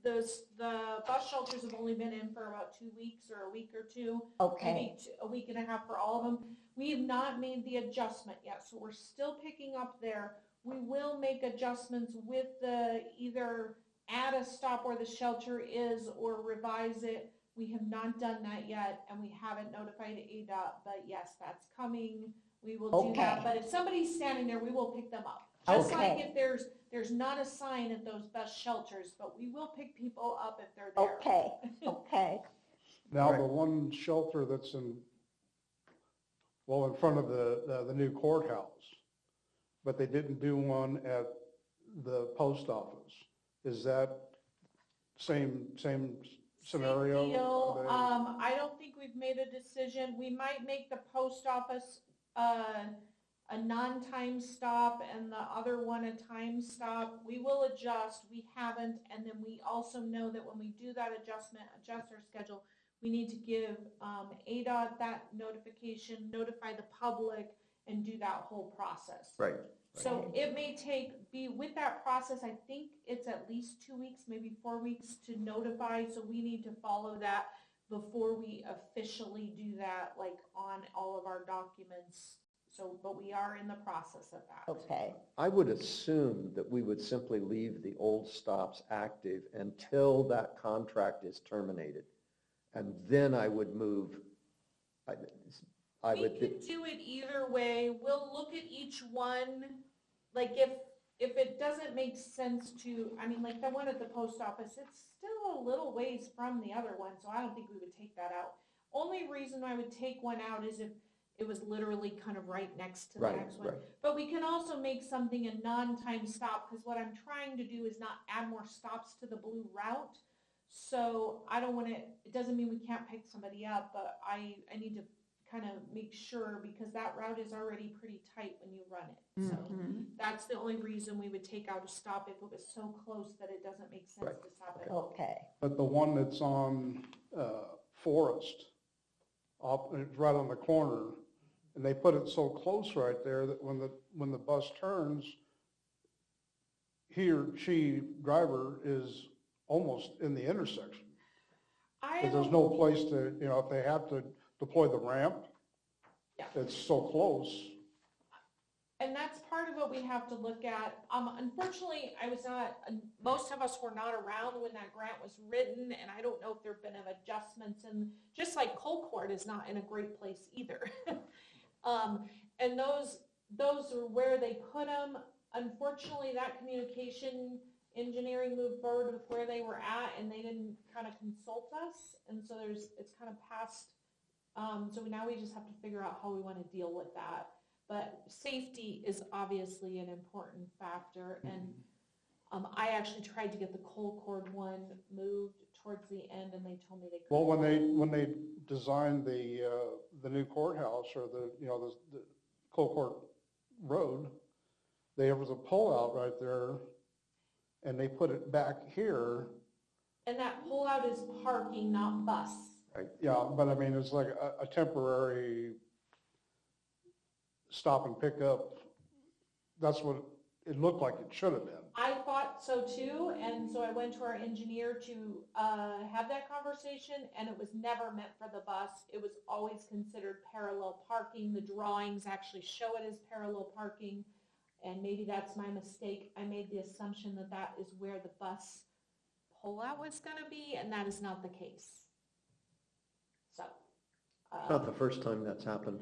the bus shelters have only been in for about 2 weeks or a week or 2, okay, maybe a week and a half for all of them. We have not made the adjustment yet, so we're still picking up there. We will make adjustments with the, either add a stop where the shelter is or revise it. We have not done that yet, and we haven't notified ADOT, but yes, that's coming. We will do that, Okay. but if somebody's standing there, we will pick them up. Just like Okay. if there's not a sign at those bus shelters, but we will pick people up if they're there. okay, okay. Now, Right. the one shelter that's in front of the new courthouse, but they didn't do one at the post office. Is that same scenario? Same deal. Are they- I don't think we've made a decision. We might make the post office, a non-time stop and the other one a time stop. We will adjust. We haven't. And then we also know that when we do that adjust our schedule, we need to give, ADOT that notification, notify the public, and do that whole process. Right. So it may be with that process, I think it's at least 2 weeks, maybe 4 weeks to notify, so we need to follow that before we officially do that, like on all of our documents. So, but we are in the process of that. Okay, I would assume that we would simply leave the old stops active until that contract is terminated. And then I would move, I We would, could do it either way. We'll look at each one, like if it doesn't make sense to, I mean, like the one at the post office, it's still a little ways from the other one, so I don't think we would take that out. Only reason I would take one out is if it was literally kind of right next to the right, next one. right. But we can also make something a non-time stop, because what I'm trying to do is not add more stops to the blue route. So I don't want to, it doesn't mean we can't pick somebody up, but I need to kind of make sure, because that route is already pretty tight when you run it. So that's the only reason we would take out a stop, if it was so close that it doesn't make sense Right. to stop at all. Okay, But the one that's on Forest, it's right on the corner, and they put it so close right there that when the bus turns, she, driver, is almost in the intersection. I Because there's don't, no place to, if they have to deploy the ramp, Yeah. it's so close. and that's part of what we have to look at. Unfortunately, most of us were not around when that grant was written, and I don't know if there've been adjustments, and just like Colcord is not in a great place either. And those are where they put them. Unfortunately, that communication engineering moved forward with where they were at, and they didn't kind of consult us, and so it's kind of past. So now we just have to figure out how we want to deal with that. But safety is obviously an important factor, and I actually tried to get the Colcord one moved towards the end, and they told me they couldn't. Well, when they designed the new courthouse, or the Colcord Road, there was a pullout right there, and they put it back here. And that pullout is parking, not bus. Right. Yeah, but I mean, it's like a temporary stop and pick up. That's what it looked like it should have been. I thought so too, and so I went to our engineer to have that conversation, and it was never meant for the bus. It was always considered parallel parking. The drawings actually show it as parallel parking, and maybe that's my mistake. I made the assumption that that is where the bus pullout was going to be, and that is not the case. So. It's not the first time that's happened.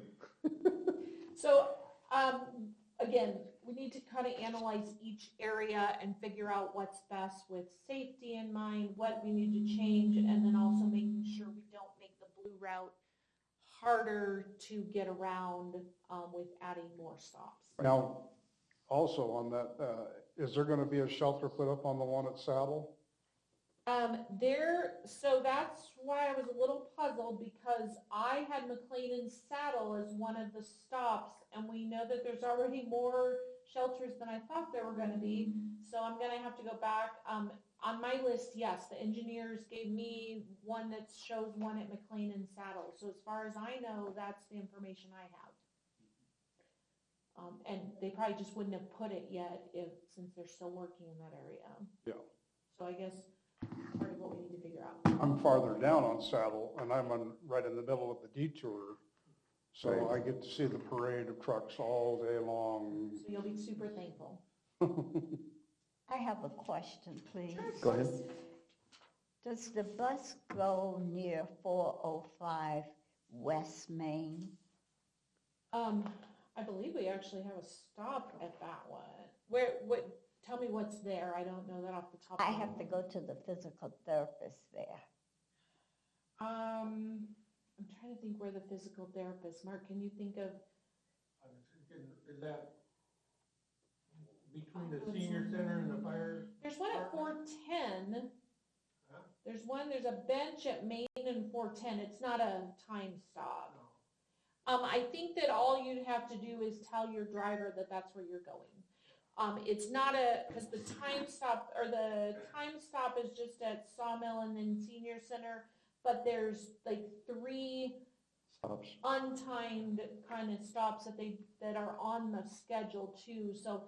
So, again, we need to kind of analyze each area and figure out what's best with safety in mind, what we need to change, and then also making sure we don't make the blue route harder to get around with adding more stops. Now, also on that, is there going to be a shelter put up on the one at Saddle? So that's why I was a little puzzled, because I had McLean and Saddle as one of the stops, and we know that there's already more shelters than I thought there were going to be. So I'm going to have to go back. On my list, yes, the engineers gave me one that shows one at McLean and Saddle. So as far as I know, that's the information I have. And they probably just wouldn't have put it yet since they're still working in that area. Yeah. So I guess part of what we need to figure out. I'm farther down on Saddle, and I'm right in the middle of the detour. So Right. I get to see the parade of trucks all day long. So you'll be super thankful. I have a question, please. Go ahead. Does the bus go near 405 West Main? I believe we actually have a stop at that one. Tell me what's there. I don't know that off the top of I my have to head. go to the physical therapist there. I'm trying to think where the physical therapist, Mark, can you think of? I was thinking, is that between the senior center and the fire? There's one at 410. Huh? There's a bench at Main and 410. It's not a time stop. No. I think that all you'd have to do is tell your driver that that's where you're going. It's not because the time stop is just at Sawmill and then Senior Center, but there's like 3 Stops. untimed kind of stops that are on the schedule too. So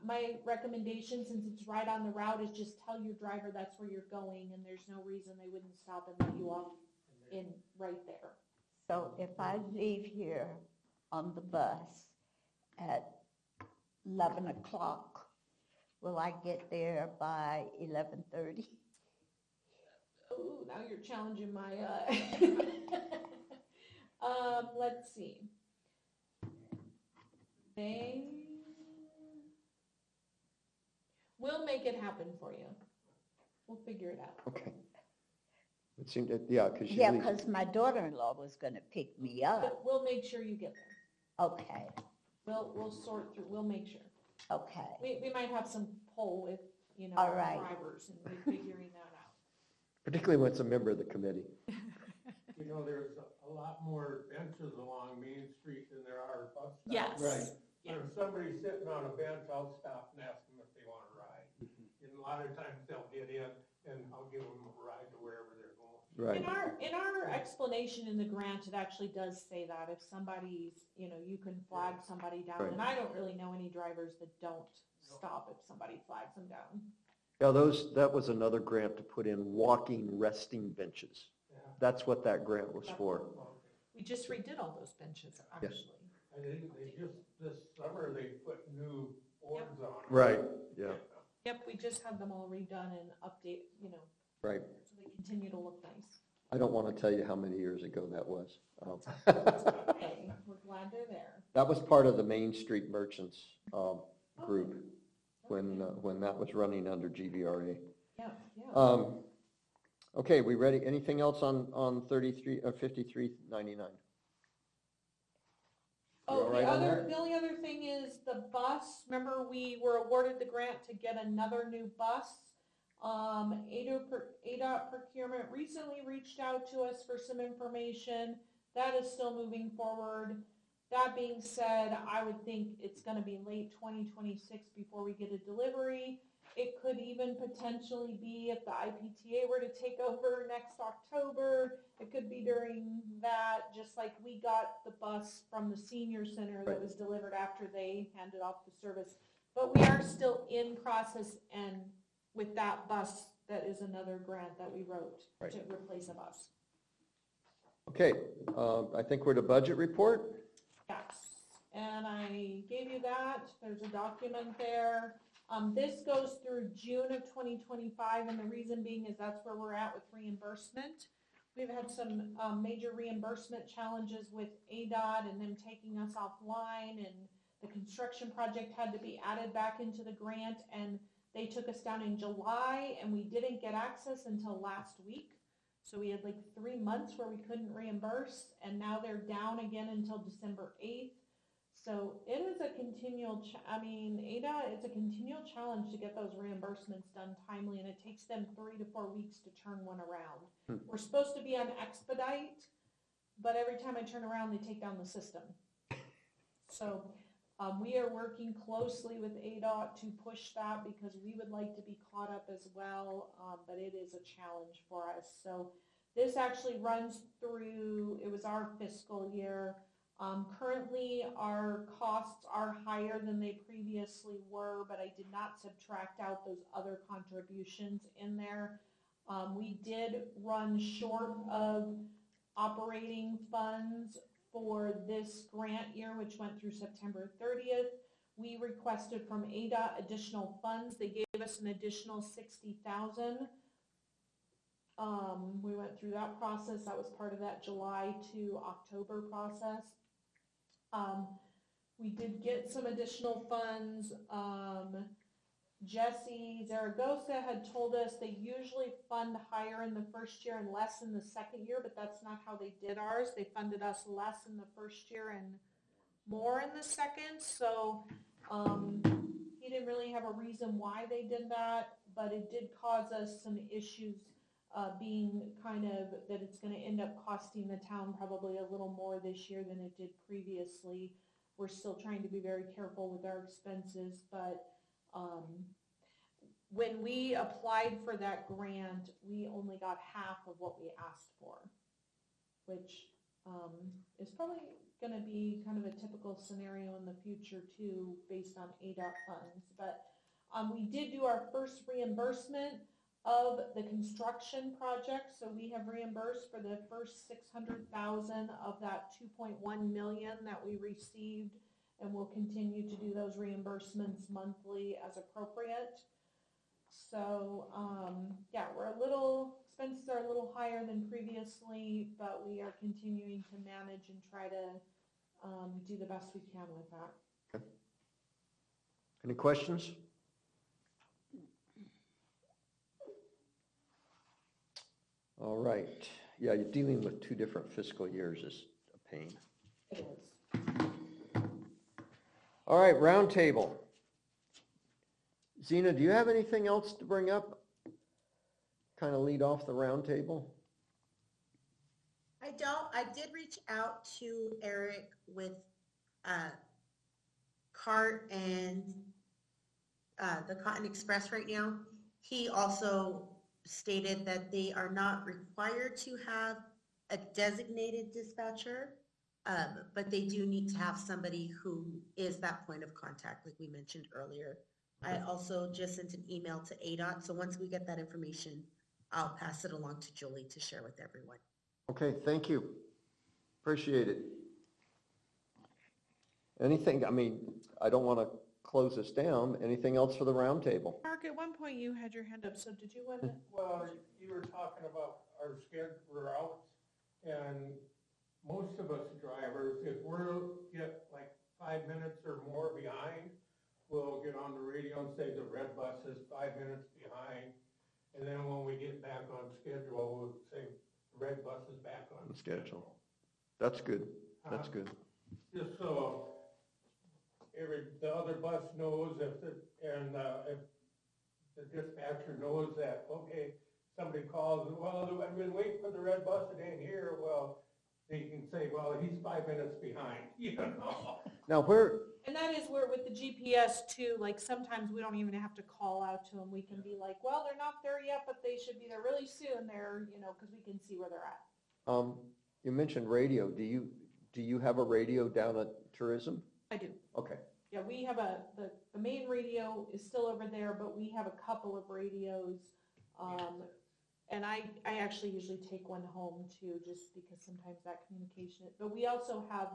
my recommendation, since it's right on the route, is just tell your driver that's where you're going, and there's no reason they wouldn't stop and let you off in right there. So if I leave here on the bus at 11 o'clock, will I get there by 11:30? Oh, now you're challenging my, Let's see. We'll make it happen for you. We'll figure it out. Okay. It seemed that, yeah, because she Yeah, leaves. because my daughter-in-law was gonna pick me up. We'll make sure you get there. Okay, We'll sort through, we'll make sure. okay. We might have some pull with, All right. drivers and figuring that out. Particularly when it's a member of the committee. You know, there's a lot more benches along Main Street than there are bus stops. Yes. Right. Yeah. If somebody's sitting on a bench, I'll stop and ask them if they want to ride. And a lot of times they'll get in and I'll give them a ride to wherever they're going. Right. In our explanation in the grant, it actually does say that if somebody's, you can flag somebody down. Right. And I don't really know any drivers that don't stop if somebody flags them down. Yeah, that was another grant to put in walking resting benches. Yeah. That's what that grant was for. We just redid all those benches, actually. And they just, this summer, they put new boards on. them. Right, yeah, Yep, we just had them all redone and update, right. so they continue to look nice. I don't want to tell you how many years ago that was. Okay, we're glad they're there. That was part of the Main Street Merchants group when that was running under GVRA. Yeah. Okay, we ready? Anything else on 5399? Oh, all right on the only other thing is the bus. Remember, we were awarded the grant to get another new bus. ADOT procurement recently reached out to us for some information. That is still moving forward. That being said, I would think it's going to be late 2026 before we get a delivery. It could even potentially be if the IPTA were to take over next October. It could be during that, just like we got the bus from the senior center that was delivered after they handed off the service. But we are still in process, and with that bus, that is another grant that we wrote to replace a bus. Okay, I think we're to budget report. Yes, and I gave you that. There's a document there. This goes through June of 2025, and the reason being is that's where we're at with reimbursement. We've had some major reimbursement challenges with ADOT and them taking us offline, and the construction project had to be added back into the grant, and they took us down in July, and we didn't get access until last week. So we had like 3 months where we couldn't reimburse, and now they're down again until December 8th. So it is a continual, ADA, it's a continual challenge to get those reimbursements done timely, and it takes them 3 to 4 weeks to turn one around. We're supposed to be on expedite, but every time I turn around, they take down the system. So we are working closely with ADOT to push that because we would like to be caught up as well, but it is a challenge for us. So this actually runs through, it was our fiscal year. Currently, our costs are higher than they previously were, but I did not subtract out those other contributions in there. We did run short of operating funds for this grant year, which went through September 30th. We requested from ADOT additional funds. They gave us an additional $60,000. We went through that process. That was part of that July to October process. We did get some additional funds. Jesse Zaragoza had told us they usually fund higher in the first year and less in the second year, but that's not how they did ours. They funded us less in the first year and more in the second. So he didn't really have a reason why they did that, but it did cause us some issues being kind of that it's going to end up costing the town probably a little more this year than it did previously. We're still trying to be very careful with our expenses, but when we applied for that grant, we only got half of what we asked for, which is probably going to be kind of a typical scenario in the future too, based on ADOT funds. But we did do our first reimbursement of the construction project, so we have reimbursed for the first $600,000 of that $2.1 million that we received, and we'll continue to do those reimbursements monthly as appropriate. So, yeah, expenses are a little higher than previously, but we are continuing to manage and try to do the best we can with that. Any questions? All right. Yeah, you're dealing with 2 different fiscal years is a pain. It is. All right, roundtable. Zena, do you have anything else to bring up? Kind of lead off the roundtable? I don't. I did reach out to Eric with CART and the Cotton Express right now. He also stated that they are not required to have a designated dispatcher, but they do need to have somebody who is that point of contact, like we mentioned earlier. I also just sent an email to ADOT, so once we get that information, I'll pass it along to Julie to share with everyone. Okay, thank you. Appreciate it. Anything, I mean, I don't want to close this down. Anything else for the roundtable? Mark, at one point you had your hand up, so did you want to? Well, you were talking about our scheduled routes, and most of us drivers, if we're get like 5 minutes or more behind, we'll get on the radio and say the red bus is 5 minutes behind. And then when we get back on schedule, we'll say the red bus is back on schedule. That's good. That's good. Just so the other bus knows if the dispatcher knows that, okay, somebody calls, well, I've been waiting for the red bus, it ain't here, well, they can say, well, he's 5 minutes behind, you know? Now, where, And that is where with the GPS too, like sometimes we don't even have to call out to them. We can be like, well, they're not there yet, but they should be there really soon there, because we can see where they're at. you mentioned radio. Do you have a radio down at Tourism? I do. Okay. Yeah, we have the main radio is still over there, but we have a couple of radios. And I actually usually take one home too, just because sometimes that communication, but we also have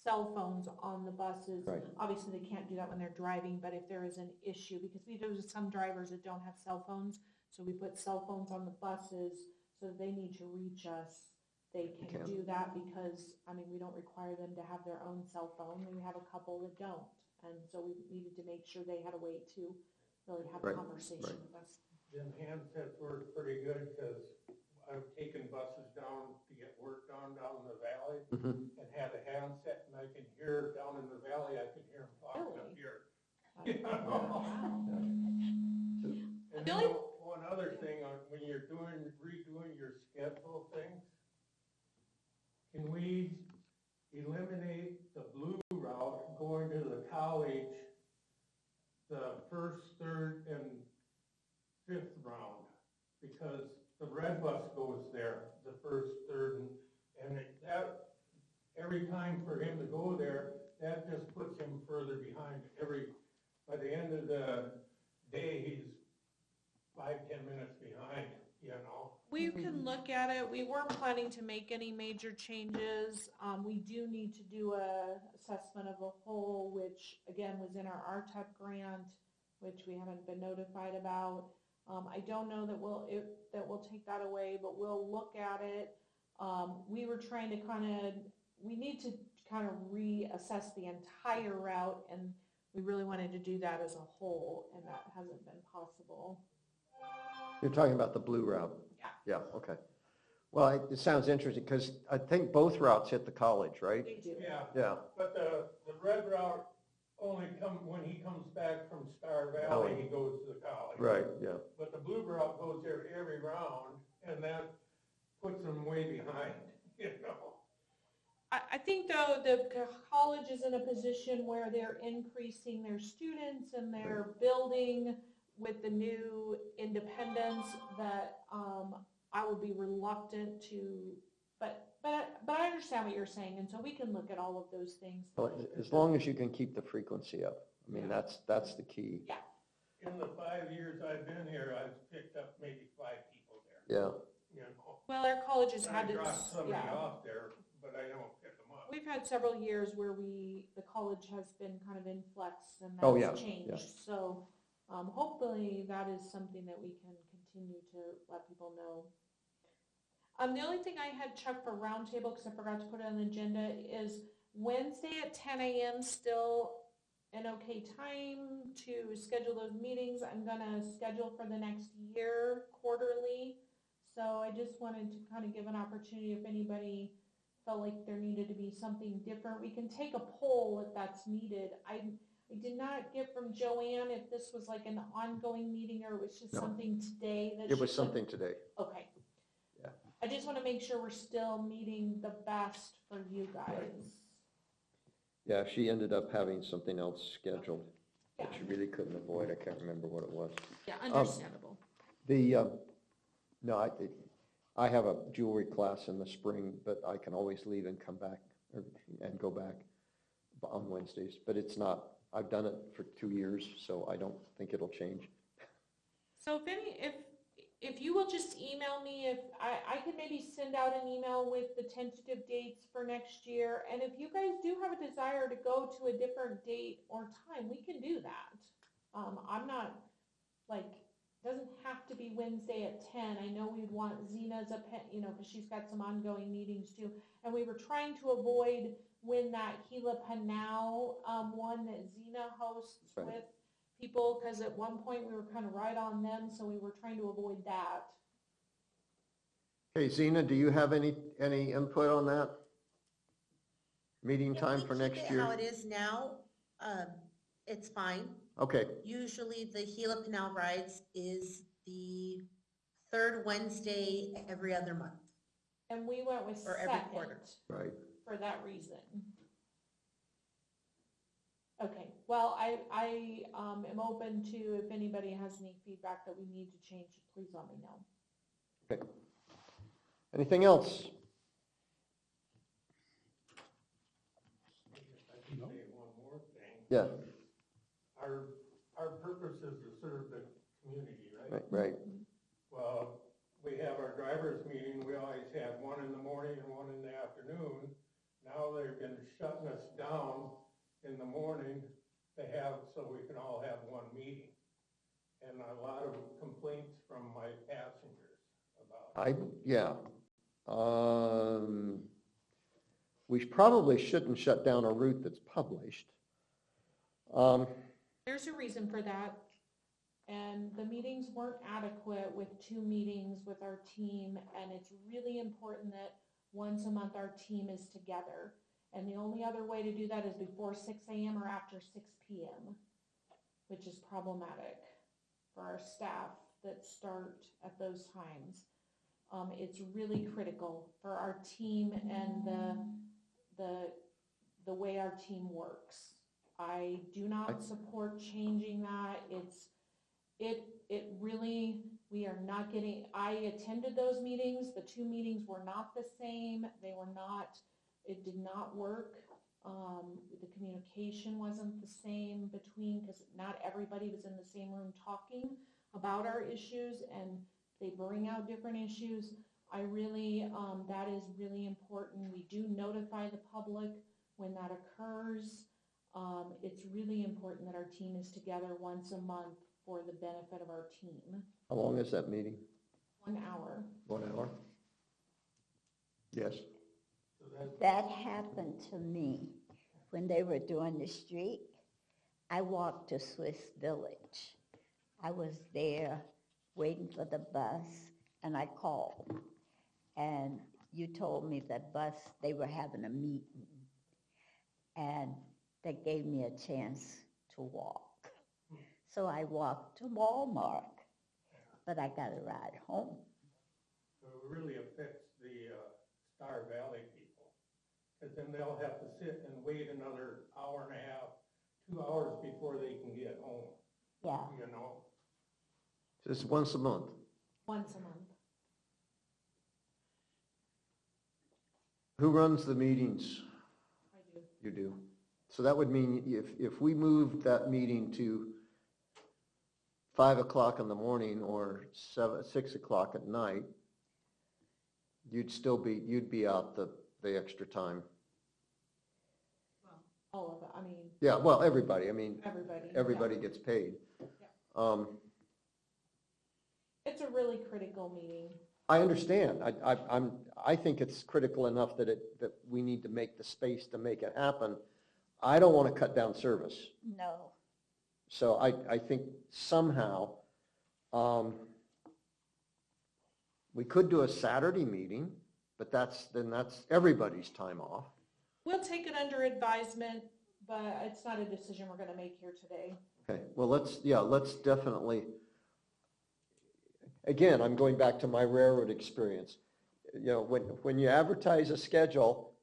cell phones on the buses. Right. Obviously, they can't do that when they're driving, but if there is an issue, because we do some drivers that don't have cell phones, so we put cell phones on the buses, so if they need to reach us, they can do that because, we don't require them to have their own cell phone. We have a couple that don't, and so we needed to make sure they had a way to really have a conversation with us. Them handsets work pretty good, because I've taken buses down to get work done down in the valley, and had a handset, and I can hear down in the valley, I can hear them talking up here. You know? And then one other thing, when you're redoing your schedule things, can we eliminate the blue route going to the college, the first, third, and fifth round? Because the red bus goes there, the first, third, and that, every time for him to go there, that just puts him further behind. By the end of the day, he's 5-10 minutes behind, We can look at it. We weren't planning to make any major changes. We do need to do a assessment of a whole, which again was in our RTEP grant, which we haven't been notified about. I don't know that we'll take that away, but we'll look at it. We were trying to we need to kind of reassess the entire route, and we really wanted to do that as a whole, and that hasn't been possible. You're talking about the blue route? Yeah. Yeah, okay. Well, it sounds interesting, because I think both routes hit the college, right? They do. Yeah. Yeah. But the red route only when he comes back from Star Valley, he goes to the college. Right, yeah. But the blue route goes there every round, and that puts him way behind, I think though the college is in a position where they're increasing their students and they're building with the new independence that I would be reluctant to, but I understand what you're saying, and so we can look at all of those things. Well, as long as you can keep the frequency up. I mean, that's the key. Yeah. In the 5 years I've been here, I've picked up maybe 5 people there. Yeah. Well, our colleges had I to, dropped somebody yeah. off there, but I don't pick them up. We've had several years where the college has been kind of in flex and Oh, yeah, that's changed. yeah. So hopefully that is something that we can continue to let people know. The only thing I had checked for roundtable, because I forgot to put it on the agenda, is Wednesday at 10 a.m. still an okay time to schedule those meetings. I'm gonna schedule for the next year quarterly. So I just wanted to kind of give an opportunity if anybody felt like there needed to be something different. We can take a poll if that's needed. I did not get from Joanne if this was like an ongoing meeting or it was just No. something today that It was she- something today. Okay. Yeah. I just want to make sure we're still meeting the best for you guys. Yeah, she ended up having something else scheduled that Yeah. she really couldn't avoid. I can't remember what it was. Yeah, understandable. No, I have a jewelry class in the spring, but I can always leave and come back and go back on Wednesdays. But it's not, I've done it for 2 years, so I don't think it'll change. So if you will just email me, if I can maybe send out an email with the tentative dates for next year. And if you guys do have a desire to go to a different date or time, we can do that. I'm not like, doesn't have to be Wednesday at 10. I know we'd want Zena's because she's got some ongoing meetings too. And we were trying to avoid when that Gila Panau one that Zena hosts Right. with people, because at one point we were kind of right on them, so we were trying to avoid that. Hey, Zena, do you have any input on that? Meeting time for next If we keep it how year? it is now, it's fine. Okay, Usually the Gila Canal Rides is the third Wednesday every other month. And we went with Or every second quarter. right. for that reason. Okay, well, I am open to, if anybody has any feedback that we need to change, please let me know. Okay. Anything else? I can say one more thing. Yeah, Our purpose is to serve the community, right, right. Well, we have our drivers meeting, we always had one in the morning and one in the afternoon. Now they've been shutting us down in the morning so we can all have one meeting. And a lot of complaints from my passengers about it. We probably shouldn't shut down a route that's published. There's a reason for that. And the meetings weren't adequate with 2 meetings with our team. And it's really important that once a month our team is together. And the only other way to do that is before 6 a.m. or after 6 p.m., which is problematic for our staff that start at those times. It's really critical for our team and the way our team works. I do not support changing that. It really, we are not getting, I attended those meetings. The 2 meetings were not the same. It did not work. The communication wasn't the same because not everybody was in the same room talking about our issues, and they bring out different issues. I really, that is really important. We do notify the public when that occurs. It's really important that our team is together once a month for the benefit of our team. How long is that meeting? 1 hour. 1 hour? Yes. That happened to me when they were doing the street. I walked to Swiss Village. I was there waiting for the bus, and I called. And you told me that they were having a meeting. And that gave me a chance to walk. So I walked to Walmart, but I got a ride home. So it really affects the Star Valley people, because then they'll have to sit and wait another hour and a half, 2 hours before they can get home, Yeah. you know? Just once a month. Once a month. Who runs the meetings? I do. You do. So that would mean if we moved that meeting to 5 o'clock in the morning or 6 o'clock at night, you'd be out the extra time. All of it, I mean, Yeah, well, everybody, everybody. everybody gets paid. It's a really critical meeting. I understand. I think it's critical enough that that we need to make the space to make it happen. I don't want to cut down service. No. So I think somehow, we could do a Saturday meeting, but then that's everybody's time off. We'll take it under advisement, but it's not a decision we're gonna make here today. Okay, well, let's definitely, again, I'm going back to my railroad experience. You know, when you advertise a schedule,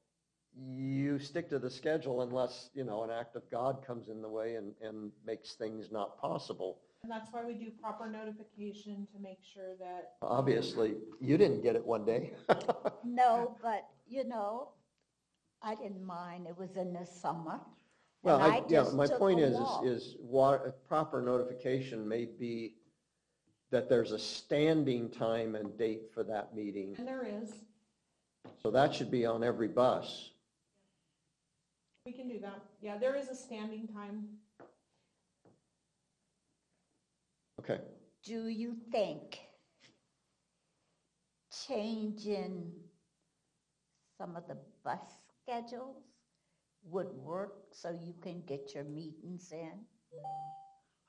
you stick to the schedule unless, you know, an act of God comes in the way and makes things not possible. And that's why we do proper notification to make sure that. Obviously, you didn't get it one day. No, but, you know, I didn't mind. It was in the summer. Well, and I just my took point a is walk. what, proper notification may be that there's a standing time and date for that meeting. And there is, So that should be on every bus. we can do that. Yeah, there is a standing time. Okay. Do you think changing some of the bus schedules would work so you can get your meetings in?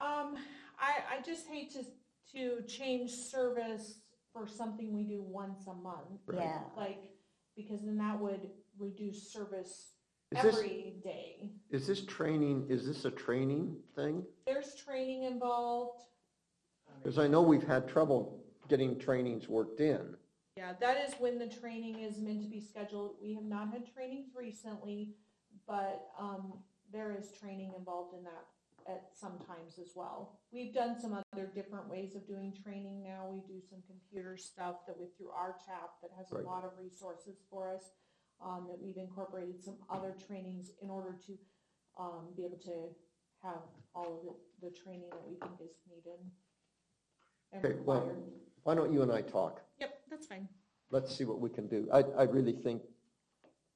I just hate to change service for something we do once a month. Right. Yeah. Like, because then that would reduce service Is this- every day. Is this a training thing? There's training involved. Because I know we've had trouble getting trainings worked in. Yeah, that is when the training is meant to be scheduled. We have not had trainings recently, but there is training involved in that at some times as well. We've done some other different ways of doing training now. We do some computer stuff that with through our TAP that has a Right. lot of resources for us, that we've incorporated some other trainings in order to be able to have all of the training that we think is needed and Okay, well, required. why don't you and I talk? Yep, that's fine. Let's see what we can do. I really think,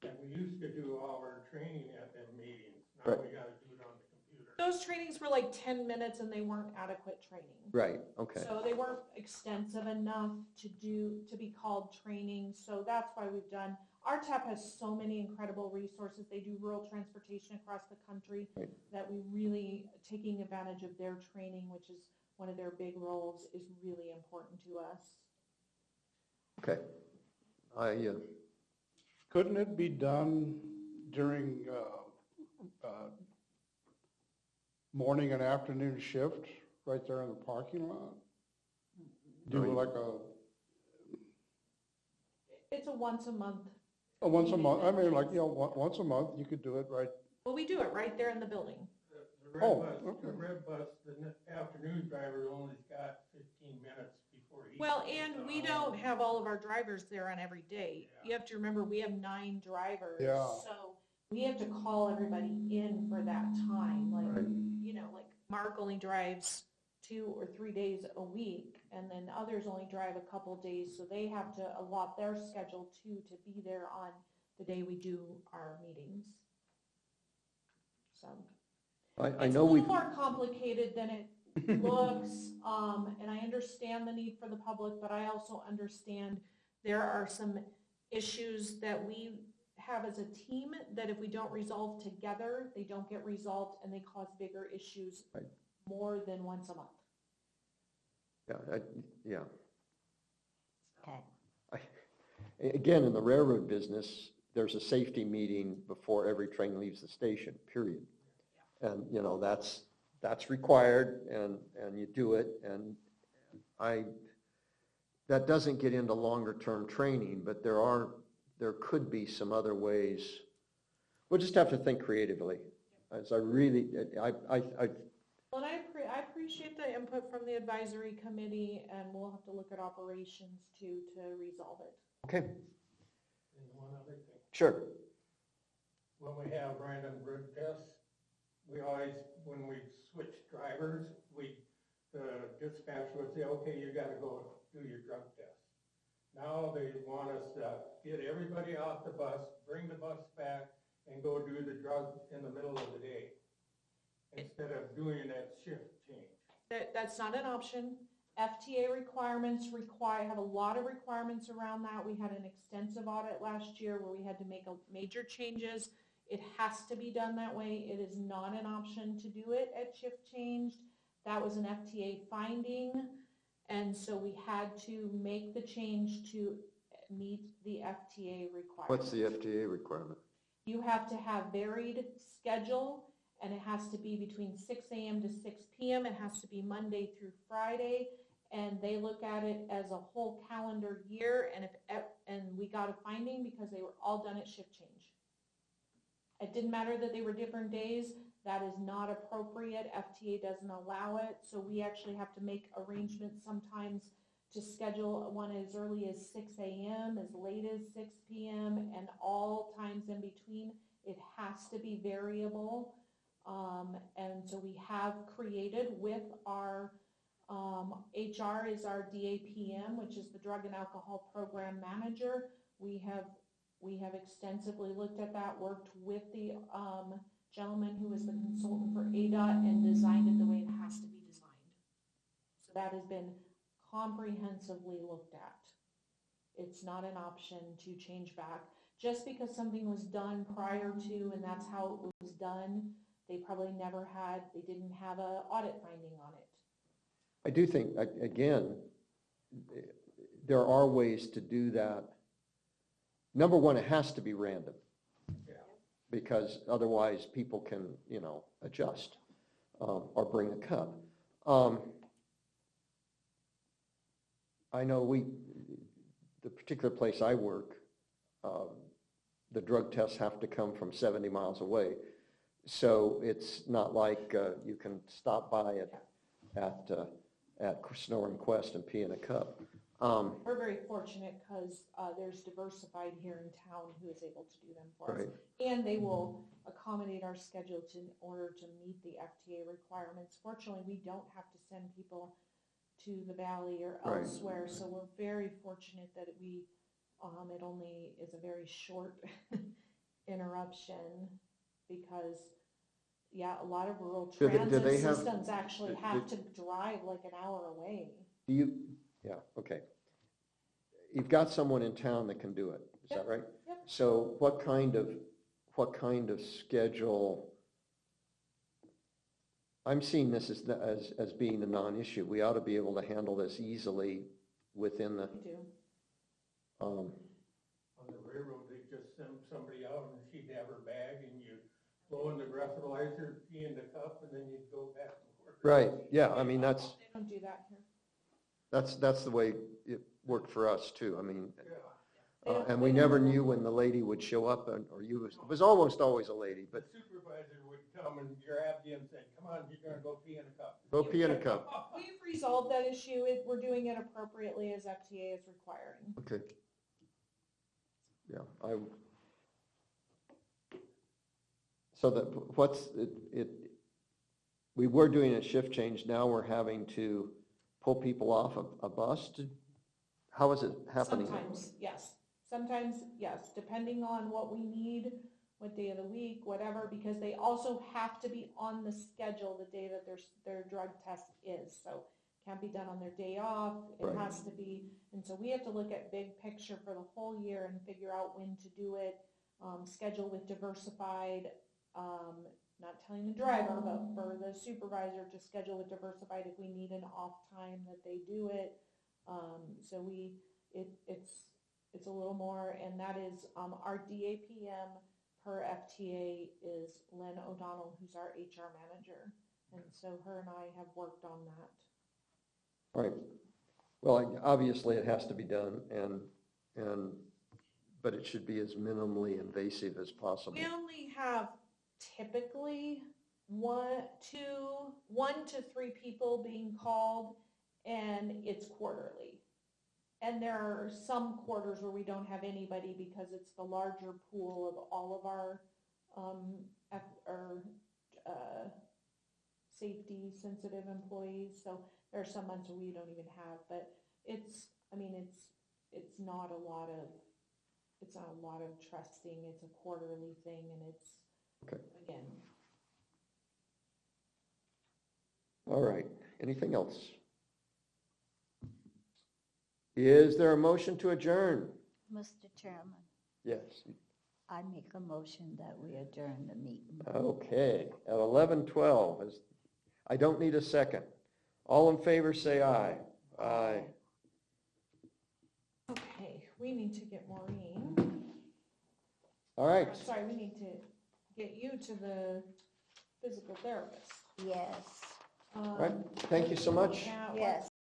And we used to do all our training at them meetings, now Right. we gotta do it on the computer. Those trainings were like 10 minutes and they weren't adequate training. right, okay. So they weren't extensive enough to be called training. So that's why we've done, RTAP has so many incredible resources. They do rural transportation across the country Right. that we really, taking advantage of their training, which is one of their big roles, is really important to us. Okay. Couldn't it be done during morning and afternoon shift right there in the parking lot? Do Right. like a It's a once a month. once a month, I mean, like, you know, once a month, you could do it right. Well, we do it right there in the building. The Oh, red bus, the afternoon driver only's got 15 minutes before he. Well, and we don't have all of our drivers there on every day. You have to remember, we have 9 drivers. Yeah. So we have to call everybody in for that time. Like, you know, like Mark only drives 2 or 3 days a week, and then others only drive a couple days. So they have to allot their schedule too to be there on the day we do our meetings. So I it's a know little we've, more complicated than it looks, and I understand the need for the public, but I also understand there are some issues that we have as a team that if we don't resolve together, they don't get resolved and they cause bigger issues Right. more than once a month. yeah. Okay. Again, in the railroad business, there's a safety meeting before every train leaves the station, period. And, you know, that's required and you do it. And that doesn't get into longer term training, but there could be some other ways. We'll just have to think creatively. As I really, Well, and I appreciate the input from the advisory committee, and we'll have to look at operations too to resolve it. okay, And one other thing, sure. when we have random drug tests, we always, when we switch drivers, the dispatcher would say, okay, you gotta go do your drug test. Now they want us to get everybody off the bus, bring the bus back, and go do the drug in the middle of the day, instead of doing that shift change. That's not an option. FTA requirements have a lot of requirements around that. We had an extensive audit last year where we had to make major changes. It has to be done that way. It is not an option to do it at shift changed. That was an FTA finding, and so we had to make the change to meet the FTA requirements. What's the FTA requirement? You have to have varied schedule, and it has to be between 6 a.m. to 6 p.m. It has to be Monday through Friday, and they look at it as a whole calendar year, and we got a finding because they were all done at shift change. It didn't matter that they were different days. That is not appropriate. FTA doesn't allow it, so we actually have to make arrangements sometimes to schedule one as early as 6 a.m., as late as 6 p.m., and all times in between. It has to be variable. And so we have created with our HR is our DAPM, which is the Drug and Alcohol Program Manager. We have extensively looked at that, worked with the gentleman who is the consultant for ADOT and designed it the way it has to be designed. So that has been comprehensively looked at. It's not an option to change back. Just because something was done prior to and that's how it was done, they didn't have an audit finding on it. I do think, again, there are ways to do that. Number one, it has to be random. Yeah. Because otherwise people can, adjust or bring a cup. I know the particular place I work, the drug tests have to come from 70 miles away. So it's not like you can stop by at Snow and Quest and pee in a cup. We're very fortunate because there's Diversified here in town who is able to do them for us. Right. And they will accommodate our schedule in order to meet the FTA requirements. Fortunately, we don't have to send people to the valley or Right. elsewhere, so we're very fortunate that it only is a very short interruption because, a lot of rural Do transit they have- systems actually have to drive like an hour away. Okay. You've got someone in town that can do it, is that right? Yep. So what kind of schedule? I'm seeing this as being a non-issue. We ought to be able to handle this easily within the, We do. On the railroad, they just send somebody out and she'd have her bag and you blow in the breathalyzer, pee in the cup, and then you'd go back to work. right, yeah, I mean, They don't do that here. that's the way it worked for us too. I mean, Yeah. and we never knew when the lady would show up, it was almost always a lady, The but supervisor would come and grab you and say, come on, you're gonna go pee in a cup. go pee in a cup. We've resolved that issue. We're doing it appropriately as FTA is requiring. Okay. Yeah, so we were doing a shift change, now we're having to pull people off a bus how is it happening? Sometimes, yes, depending on what we need, what day of the week, whatever, because they also have to be on the schedule the day that their drug test is, so can't be done on their day off, it Right. has to be, and so we have to look at big picture for the whole year and figure out when to do it, schedule with Diversified, not telling the driver, but for the supervisor to schedule with Diversified if we need an off time that they do it. So it's a little more, and that is, our DAPM per FTA is Lynn O'Donnell, who's our HR manager. And so her and I have worked on that. Right. Well, obviously it has to be done but it should be as minimally invasive as possible. We only have typically one to three people being called, and it's quarterly. And there are some quarters where we don't have anybody because it's the larger pool of all of our safety sensitive employees. So there are some months where we don't even have, but it's not a lot of trusting. It's a quarterly thing, and it's, Okay. again. All right. Anything else? Is there a motion to adjourn? Mr. Chairman, Yes. I make a motion that we adjourn the meeting. Okay, at 11:12, I don't need a second. All in favor, say aye. Aye. Okay, we need to get Maureen. All right. Sorry, we need to get you to the physical therapist. Yes, All right, thank you so much. Yeah, yes.